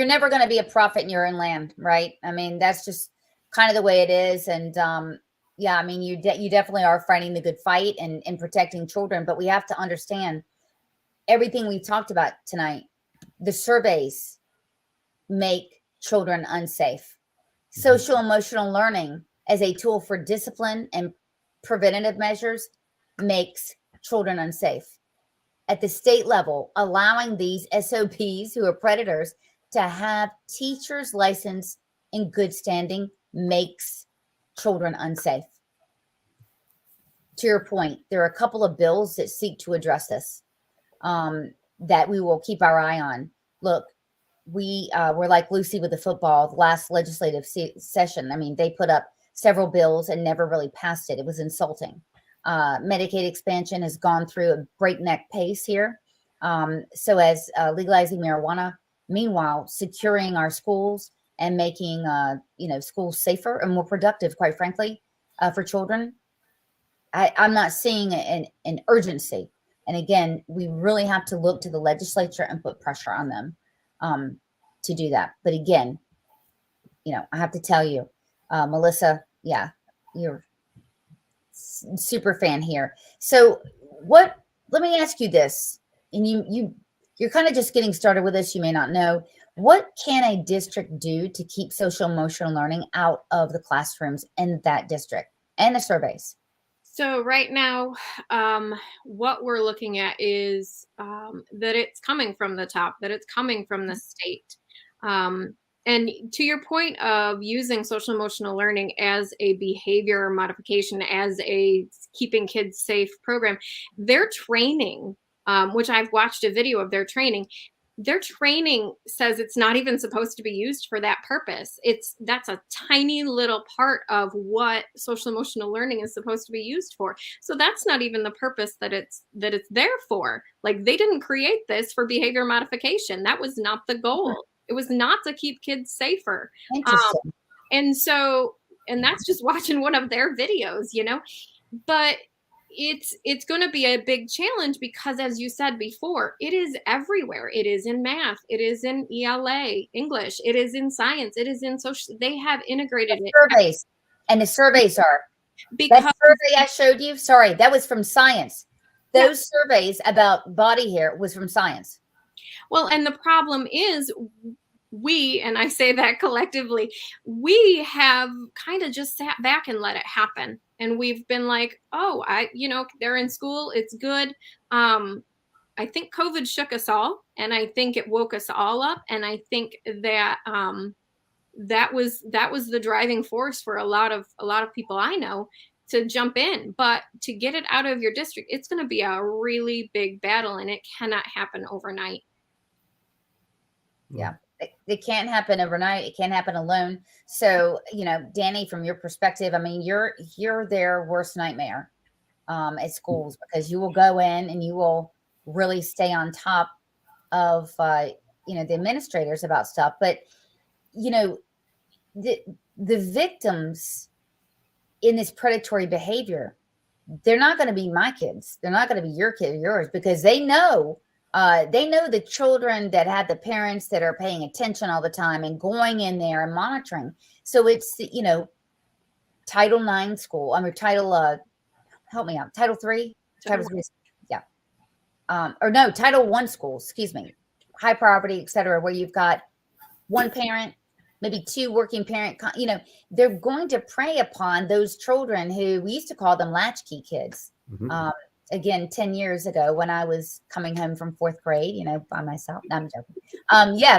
never going to be a prophet in your own land, right? I mean, that's just kind of the way it is. And yeah, I mean, you definitely are fighting the good fight and protecting children, but we have to understand everything we talked about tonight. The surveys make children unsafe. Social emotional learning as a tool for discipline and preventative measures makes children unsafe. At the state level, allowing these SOPs who are predators to have teachers licensed in good standing makes children unsafe. To your point, there are a couple of bills that seek to address this, that we will keep our eye on. Look, we were like Lucy with the football, the last legislative session. I mean, they put up several bills and never really passed it. It was insulting. Medicaid expansion has gone through a breakneck pace here. So as legalizing marijuana, meanwhile, securing our schools and making, schools safer and more productive, quite frankly, for children. I'm not seeing an urgency. And again, we really have to look to the legislature and put pressure on them to do that. But again, I have to tell you, Melissa, yeah, you're super fan here. So let me ask you this, and you're kind of just getting started with this. You may not know, what can a district do to keep social emotional learning out of the classrooms in that district and the surveys?
So right now, what we're looking at is that it's coming from the top, that it's coming from the state. And to your point of using social emotional learning as a behavior modification, as a keeping kids safe program, their training, which I've watched a video of their training says it's not even supposed to be used for that purpose. That's a tiny little part of what social emotional learning is supposed to be used for. So that's not even the purpose that it's there for. Like, they didn't create this for behavior modification. That was not the goal. It was not to keep kids safer.
Interesting.
And that's just watching one of their videos, but it's going to be a big challenge because, as you said before, it is everywhere. It is in math. It is in ELA, English. It is in science. It is in social. They have integrated it.
Surveys. And the surveys are.
Because
that survey I showed you, sorry, that was from science. Those surveys about body hair was from science.
Well, and the problem is we, and I say that collectively, we have kind of just sat back and let it happen. And we've been like, oh, they're in school. It's good. I think COVID shook us all, and I think it woke us all up. And I think that that was the driving force for a lot of people I know to jump in. But to get it out of your district, it's going to be a really big battle, and it cannot happen overnight.
Yeah. It can't happen overnight. It can't happen alone. So, Danny, from your perspective, I mean, you're their worst nightmare at schools, because you will go in and you will really stay on top of, the administrators about stuff. But, the victims in this predatory behavior, they're not going to be my kids. They're not going to be your kid or yours, because they know the children that have the parents that are paying attention all the time and going in there and monitoring. So it's, Title IX school. I mean, help me out. Title III? Title III. Yeah. Title I school, excuse me. High poverty, et cetera, where you've got one parent, maybe two working parent, they're going to prey upon those children who we used to call them latchkey kids.
Mhm.
Again, 10 years ago when I was coming home from fourth grade, by myself. No, I'm joking.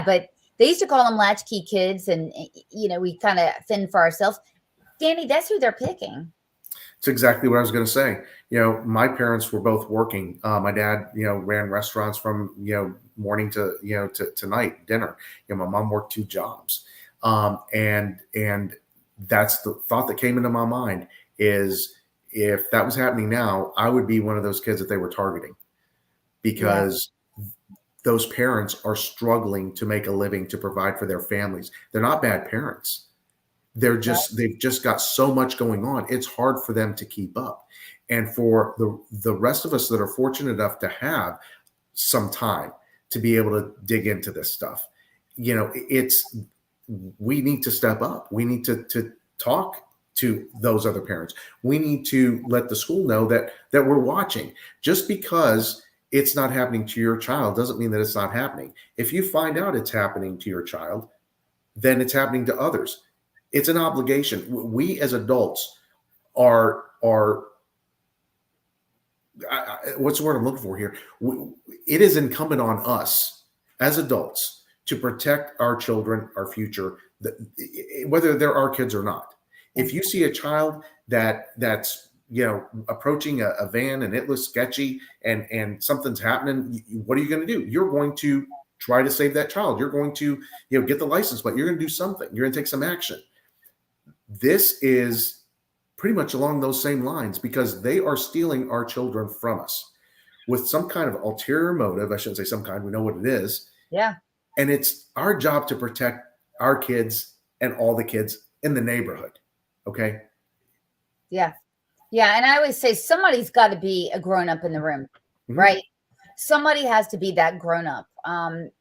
But They used to call them latchkey kids, and we kind of fend for ourselves. Danny, that's who they're picking.
It's exactly what I was going to say. My parents were both working. My dad, ran restaurants from, morning to, to night, dinner. My mom worked 2 jobs. And that's the thought that came into my mind is if that was happening now, I would be one of those kids that they were targeting because those parents are struggling to make a living to provide for their families. They're not bad parents. They've just got so much going on. It's hard for them to keep up. And for the rest of us that are fortunate enough to have some time to be able to dig into this stuff, we need to step up. We need to talk to those other parents. We need to let the school know that we're watching. Just because it's not happening to your child doesn't mean that it's not happening. If you find out it's happening to your child, then it's happening to others. It's an obligation. We as adults are what's the word I'm looking for here? It is incumbent on us as adults to protect our children, our future, whether they're our kids or not. If you see a child that's approaching a van and it looks sketchy and something's happening, what are you going to do? You're going to try to save that child. You're going to get the license plate. You're going to do something. You're going to take some action. This is pretty much along those same lines because they are stealing our children from us with some kind of ulterior motive. I shouldn't say some kind. We know what it is.
Yeah.
And it's our job to protect our kids and all the kids in the neighborhood. Okay.
Yeah. Yeah. And I always say somebody's got to be a grown up in the room, right? Somebody has to be that grown up. And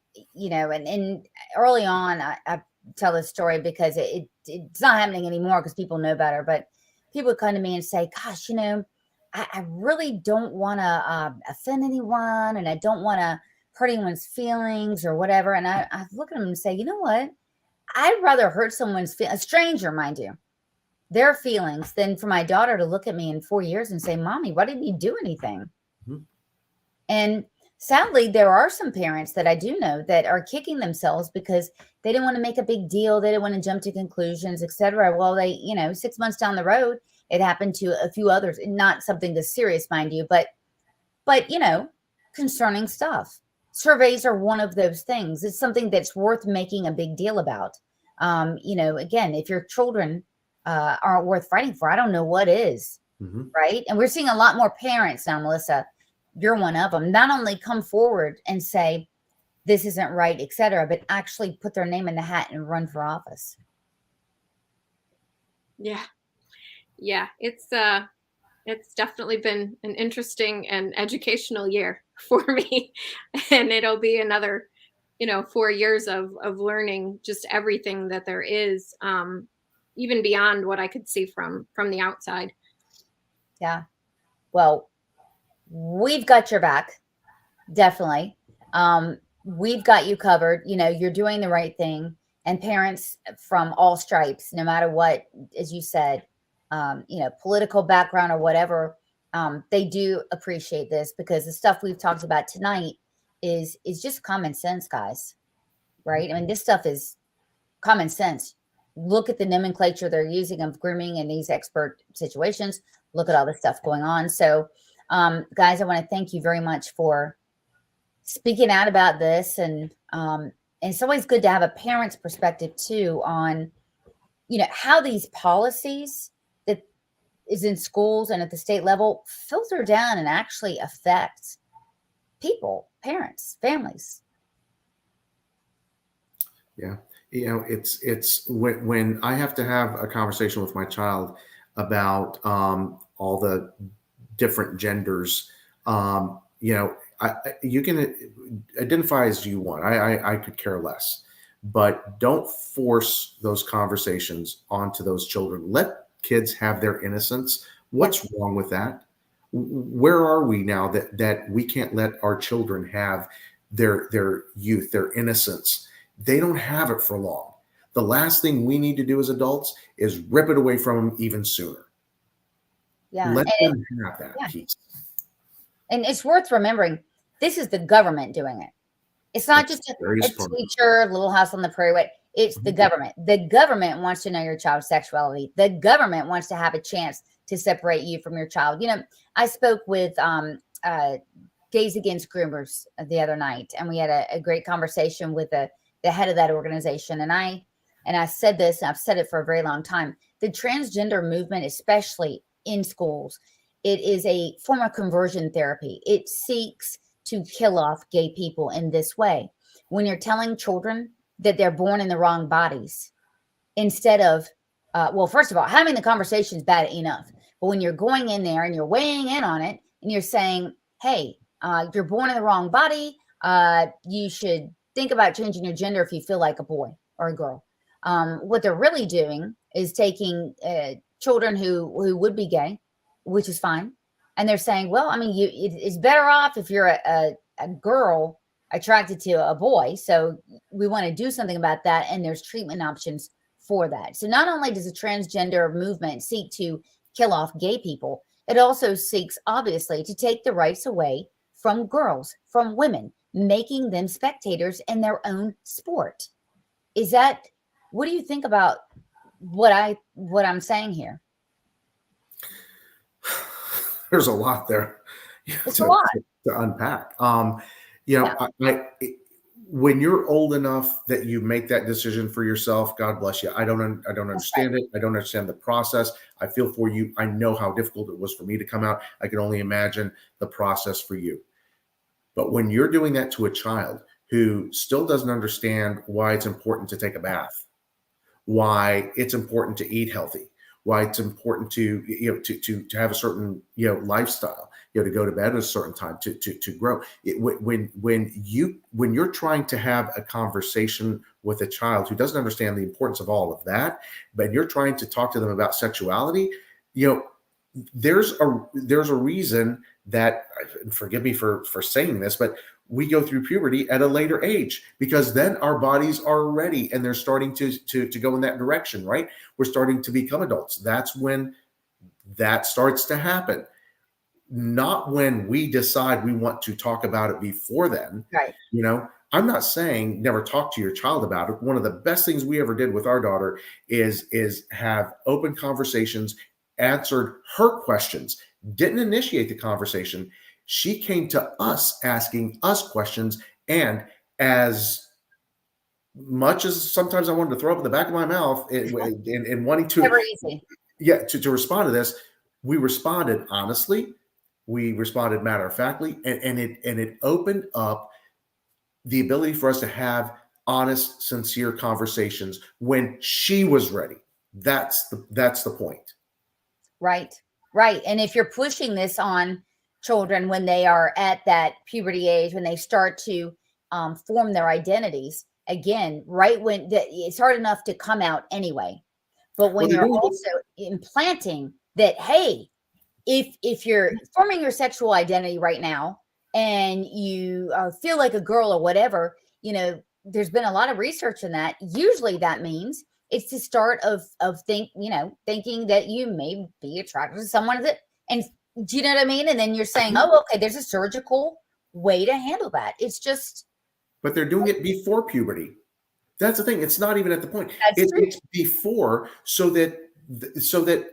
early on, I tell this story because it's not happening anymore because people know better, but people would come to me and say, gosh, I really don't want to offend anyone and I don't want to hurt anyone's feelings or whatever. And I look at them and say, you know what? I'd rather hurt someone's a stranger, mind you, their feelings than for my daughter to look at me in 4 years and say, Mommy, why didn't you do anything? Mm-hmm. And sadly, there are some parents that I do know that are kicking themselves because they didn't want to make a big deal. They didn't want to jump to conclusions, etc. Well, they, 6 months down the road, it happened to a few others, not something this serious, mind you, but concerning stuff. Surveys are one of those things. It's something that's worth making a big deal about. Again, if your children aren't worth fighting for, I don't know what is, right? And we're seeing a lot more parents now, Melissa. You're one of them. Not only come forward and say this isn't right, etc., but actually put their name in the hat and run for office.
Yeah. It's definitely been an interesting and educational year for me, and it'll be another, 4 years of learning just everything that there is, even beyond what I could see from the outside.
Yeah. Well, we've got your back. Definitely. We've got you covered. You're doing the right thing. And parents from all stripes, no matter what, as you said, political background or whatever, they do appreciate this because the stuff we've talked about tonight is just common sense, guys. Right? I mean, this stuff is common sense. Look at the nomenclature they're using of grooming in these expert situations. Look at all the stuff going on. So, guys, I want to thank you very much for speaking out about this. And it's always good to have a parent's perspective too on, how these policies that is in schools and at the state level filter down and actually affect people, parents, families.
Yeah. It's when I have to have a conversation with my child about all the different genders, you can identify as you want. I could care less, but don't force those conversations onto those children. Let kids have their innocence. What's wrong with that? Where are we now that we can't let our children have their youth, their innocence? They don't have it for long. The last thing we need to do as adults is rip it away from them even sooner.
Yeah.
Let them have that piece.
And it's worth remembering, this is the government doing it. It's not
That's
just
very
a
smart.
teacher, Little House on the Prairie. It's the government. The government wants to know your child's sexuality. The government wants to have a chance to separate you from your child. I spoke with Gays Against Groomers the other night, and we had a great conversation with the head of that organization. And I said this, and I've said it for a very long time. The transgender movement, especially in schools, it is a form of conversion therapy. It seeks to kill off gay people in this way. When you're telling children that they're born in the wrong bodies, instead of, well, first of all, having the conversation is bad enough. But when you're going in there and you're weighing in on it and you're saying, hey, you're born in the wrong body, you should think about changing your gender if you feel like a boy or a girl. What they're really doing is taking children who would be gay, which is fine. And they're saying, well, I mean, it's better off if you're a girl attracted to a boy. So we want to do something about that. And there's treatment options for that. So not only does the transgender movement seek to kill off gay people, it also seeks, obviously, to take the rights away from girls, from women, making them spectators in their own sport. What do you think about what I'm saying here?
There's a lot there
It's a lot
to unpack. When you're old enough that you make that decision for yourself, God bless you. I don't understand it. I don't understand the process. I feel for you. I know how difficult it was for me to come out. I can only imagine the process for you. But when you're doing that to a child who still doesn't understand why it's important to take a bath, why it's important to eat healthy, why it's important to have a certain lifestyle, to go to bed at a certain time, to grow. When you're trying to have a conversation with a child who doesn't understand the importance of all of that, but you're trying to talk to them about sexuality, there's a reason that, forgive me for saying this, but we go through puberty at a later age, because then our bodies are ready and they're starting to go in that direction, right? We're starting to become adults. That's when that starts to happen. Not when we decide we want to talk about it before then.
right.
I'm not saying never talk to your child about it. One of the best things we ever did with our daughter is have open conversations, answered her questions, didn't initiate the conversation. She came to us asking us questions. And as much as sometimes I wanted to throw up in the back of my mouth and wanting to,
Never easy.
to respond to this, we responded honestly. We responded matter of factly, and it opened up the ability for us to have honest, sincere conversations when she was ready. That's the point.
Right. And if you're pushing this on children when they are at that puberty age, when they start to form their identities, again, right when it's hard enough to come out anyway. But when you're also implanting that, hey, if you're forming your sexual identity right now and you feel like a girl or whatever, there's been a lot of research in that. Usually that means it's the start of thinking that you may be attracted to someone and do you know what I mean? And then you're saying, oh, okay, there's a surgical way to handle that. It's just.
But they're doing it before puberty. That's the thing. It's not even at the point. It's before, so that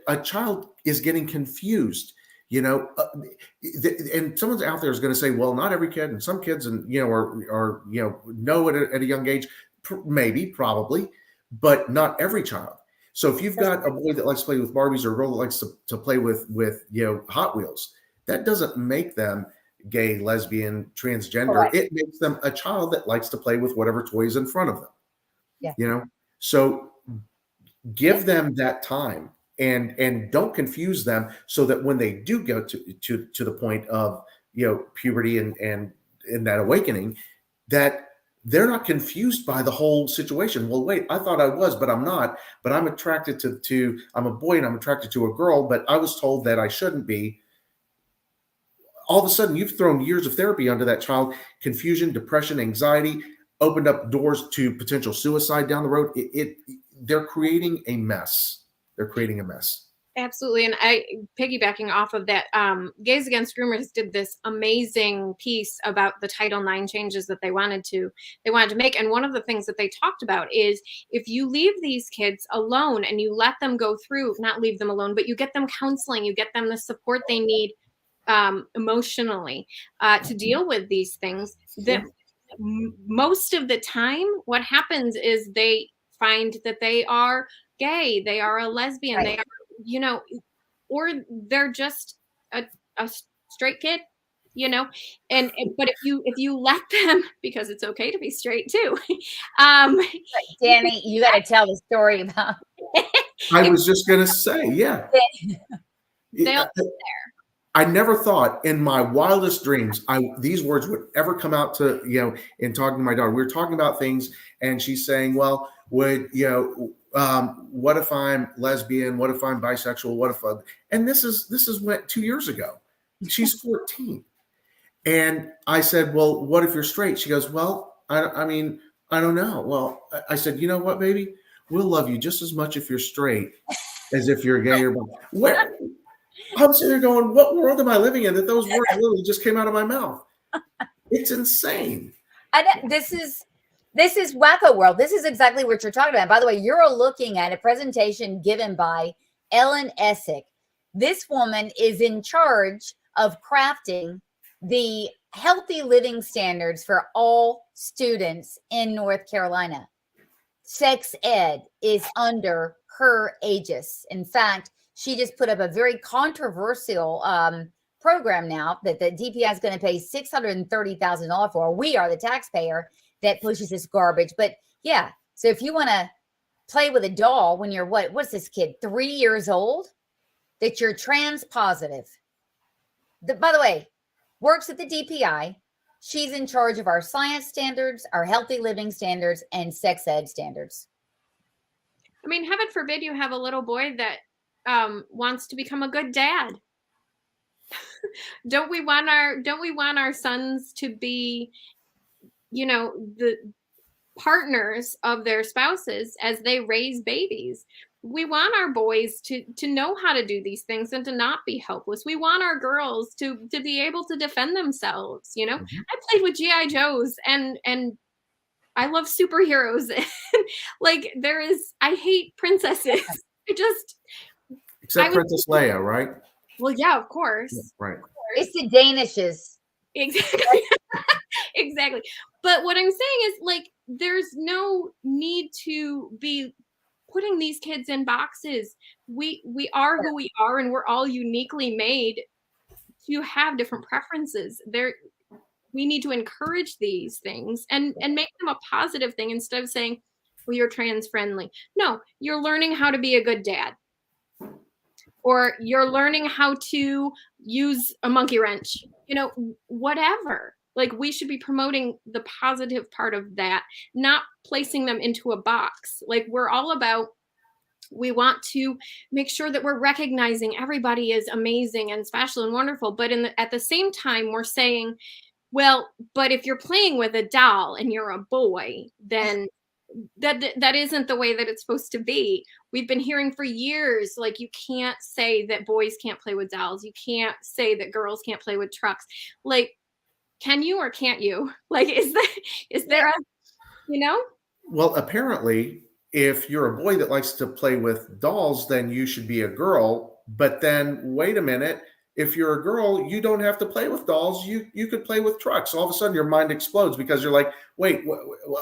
a child is getting confused, and someone's out there is going to say, well, not every kid, and some kids, are know at a young age, maybe, probably, but not every child. So if you've got a boy that likes to play with Barbies or a girl that likes to play with Hot Wheels, that doesn't make them gay, lesbian, transgender.
Correct.
It makes them a child that likes to play with whatever toys in front of them.
Yeah.
So give them that time and don't confuse them, so that when they do go to the point of puberty and that awakening, that they're not confused by the whole situation. Well, wait, I thought I was, but I'm not. But I'm attracted to I'm a boy and I'm attracted to a girl, but I was told that I shouldn't be. All of a sudden, you've thrown years of therapy onto that child. Confusion, depression, anxiety, opened up doors to potential suicide down the road. They're creating a mess.
Absolutely. And I, piggybacking off of that, Gays Against Groomers did this amazing piece about the Title IX changes that they wanted to make. And one of the things that they talked about is if you leave these kids alone and you let them go through, not leave them alone, but you get them counseling, you get them the support they need emotionally to deal with these things, that most of the time what happens is they find that they are gay, they are a lesbian, they are, you know, or they're just a straight kid, you know, and but if you let them, because it's okay to be straight too.
Danny, you got to tell the story about.
I was just going to say, yeah.
They'll
I never thought in my wildest dreams these words would ever come out to, you know, in talking to my daughter. We were talking about things and she's saying, well, would, you know, what if I'm lesbian? What if I'm bisexual? What if and this is what 2 years ago. She's 14. And I said, well, what if you're straight? She goes, well, I mean, I don't know. Well, I said, you know what, baby? We'll love you just as much if you're straight as if you're gay or bi. Where? I'm sitting there going, what world am I living in that those words literally just came out of my mouth? It's insane.
This is Wacko World. This is exactly what you're talking about. By the way, you're looking at a presentation given by Ellen Essick. This woman is in charge of crafting the healthy living standards for all students in North Carolina. Sex ed is under her aegis. In fact, she just put up a very controversial program now that the DPI is going to pay $630,000 for. We are the taxpayer that pushes this garbage. But yeah, so if you want to play with a doll when you're what's this kid, 3 years old, that you're trans positive. By the way, works at the DPI. She's in charge of our science standards, our healthy living standards, and sex ed standards.
I mean, heaven forbid you have a little boy that wants to become a good dad. Don't we want our sons to be, you know, the partners of their spouses as they raise babies? We want our boys to know how to do these things and to not be helpless. We want our girls to be able to defend themselves. You know, I played with GI Joes and I love superheroes. Like I hate princesses.
Except Princess Leia, right?
Well, yeah, of course.
Yeah, right.
Of course.
It's the Danishes.
Exactly. Exactly. But what I'm saying is, like, there's no need to be putting these kids in boxes. We are who we are, and we're all uniquely made to have different preferences. We need to encourage these things and make them a positive thing instead of saying, well, you're trans friendly. No, you're learning how to be a good dad. Or you're learning how to use a monkey wrench, you know, whatever. Like, we should be promoting the positive part of that, not placing them into a box. Like, we're all about, we want to make sure that we're recognizing everybody is amazing and special and wonderful. But at the same time, we're saying, well, but if you're playing with a doll and you're a boy, then that isn't the way that it's supposed to be. We've been hearing for years, like, you can't say that boys can't play with dolls. You can't say that girls can't play with trucks. Like, can you or can't you? Like, is there a, you know?
Well, apparently, if you're a boy that likes to play with dolls, then you should be a girl. But then, wait a minute. If you're a girl, you don't have to play with dolls. You could play with trucks. All of a sudden, your mind explodes because you're like, wait,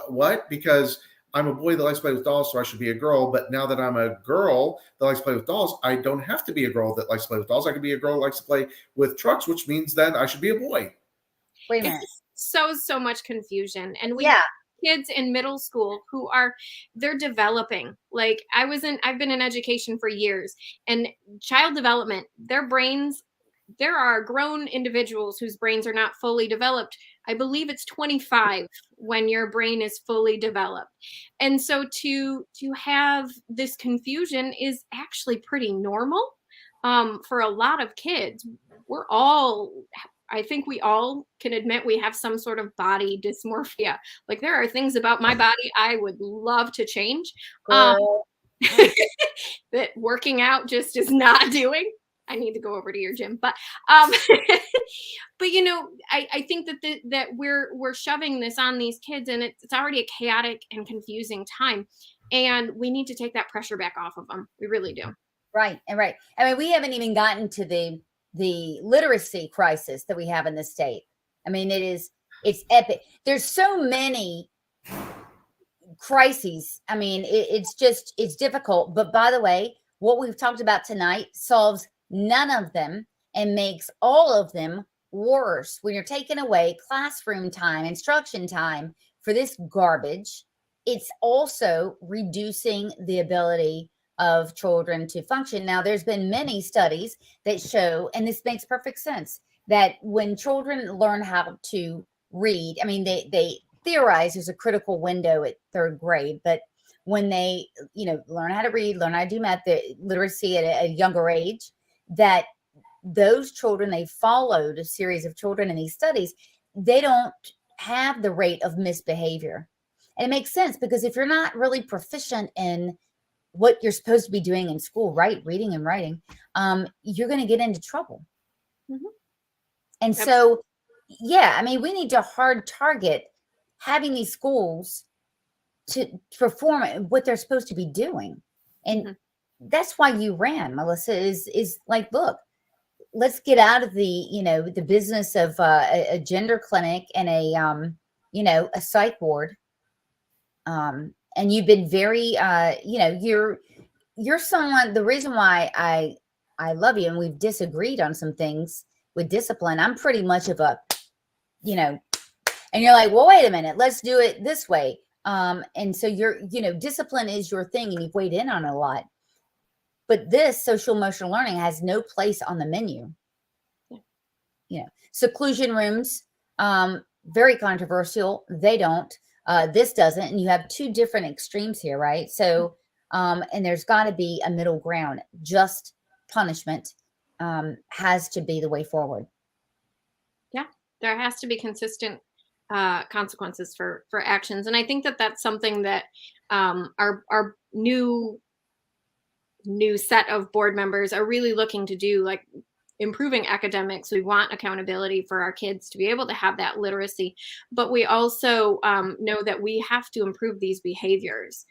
what? Because I'm a boy that likes to play with dolls, so I should be a girl. But now that I'm a girl that likes to play with dolls, I don't have to be a girl that likes to play with dolls. I can be a girl that likes to play with trucks, which means then I should be a boy.
Wait a minute.
So much confusion. And we have kids in middle school who they're developing. Like, I've been in education for years, and child development, their brains, there are grown individuals whose brains are not fully developed. I believe it's 25 when your brain is fully developed. And so to have this confusion is actually pretty normal for a lot of kids. I think we all can admit we have some sort of body dysmorphia. Like, there are things about my body I would love to change. that working out just is not doing. I need to go over to your gym, but but I think that that we're shoving this on these kids, and it's already a chaotic and confusing time, and we need to take that pressure back off of them. We really do.
Right. And right. I mean, we haven't even gotten to the literacy crisis that we have in the state. I mean, it's epic. There's so many crises. I mean, it's difficult. But by the way, what we've talked about tonight solves none of them and makes all of them worse. When you're taking away classroom time, instruction time for this garbage, it's also reducing the ability of children to function. Now, there's been many studies that show, and this makes perfect sense, that when children learn how to read, I mean, they theorize there's a critical window at third grade, but when they, learn how to read, learn how to do math, the literacy at a younger age, that those children, they followed a series of children in these studies, they don't have the rate of misbehavior. And it makes sense, because if you're not really proficient in what you're supposed to be doing in school, right, reading and writing, you're going to get into trouble.
Mm-hmm.
And so, yeah, I mean, we need to hard target having these schools to perform what they're supposed to be doing. And that's why you ran, Melissa, is like, look, let's get out of the business of a gender clinic and a psych ward. And you've been very, you're someone, the reason why I love you, and we've disagreed on some things with discipline. I'm pretty much of a, and you're like, well, wait a minute, let's do it this way. And so discipline is your thing, and you've weighed in on it a lot. But this social emotional learning has no place on the menu. Seclusion rooms, very controversial. They don't. This doesn't. And you have two different extremes here, right? So, and there's got to be a middle ground. Just punishment has to be the way forward.
Yeah, there has to be consistent consequences for actions. And I think that that's something that our new set of board members are really looking to do, like improving academics. We want accountability for our kids to be able to have that literacy, but we also know that we have to improve these behaviors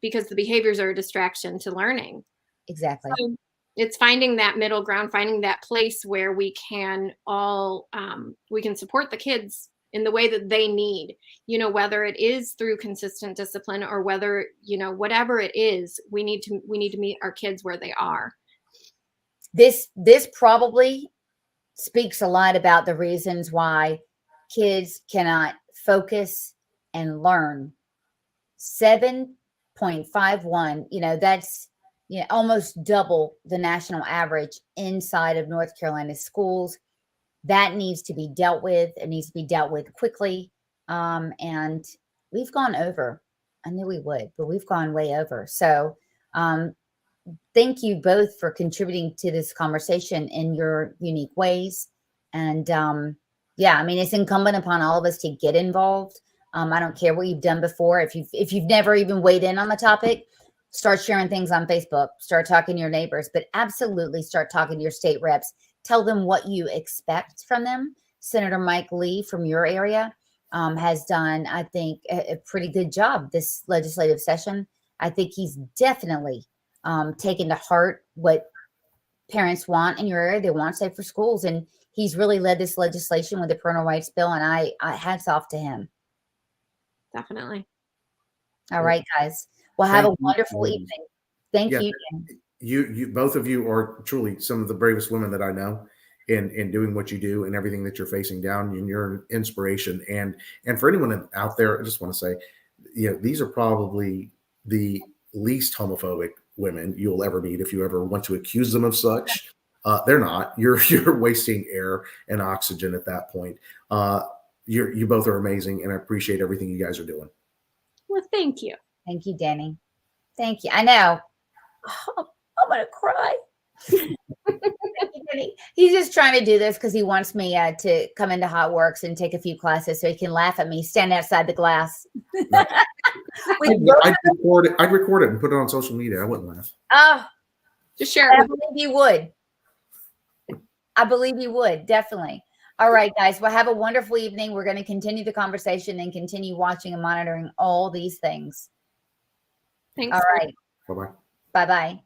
because the behaviors are a distraction to learning.
Exactly.
So it's finding that middle ground, finding that place where we can all we can support the kids in the way that they need, whether it is through consistent discipline or whether, whatever it is, we need to meet our kids where they are.
This probably speaks a lot about the reasons why kids cannot focus and learn. 7.51, that's almost double the national average inside of North Carolina schools. That needs to be dealt with. It needs to be dealt with quickly. And we've gone over. I knew we would, but we've gone way over. So thank you both for contributing to this conversation in your unique ways. And it's incumbent upon all of us to get involved. I don't care what you've done before. If you've never even weighed in on the topic, start sharing things on Facebook, start talking to your neighbors, but absolutely start talking to your state reps. Tell them what you expect from them. Senator Mike Lee from your area has done, I think, a pretty good job this legislative session. I think he's definitely taken to heart what parents want in your area. They want safer schools. And he's really led this legislation with the parental rights bill. And I hats off to him.
Definitely.
All right, guys. Well, have a wonderful evening. Thank you.
You both of you are truly some of the bravest women that I know in doing what you do and everything that you're facing down, and you're an inspiration. And for anyone out there, I just want to say, these are probably the least homophobic women you'll ever meet. If you ever want to accuse them of such, they're not. You're wasting air and oxygen at that point. You both are amazing, and I appreciate everything you guys are doing.
Well, thank you.
Thank you, Danny. Thank you. I know. Oh, I'm going to cry. He's just trying to do this because he wants me to come into Hot Works and take a few classes so he can laugh at me, stand outside the glass.
I'd record it and put it on social media. I wouldn't laugh.
Oh,
Just share
I
it.
believe you would. I believe you would, definitely. All right, guys. Well, have a wonderful evening. We're going to continue the conversation and continue watching and monitoring all these things.
Thanks.
All right.
Bye-bye.
Bye-bye.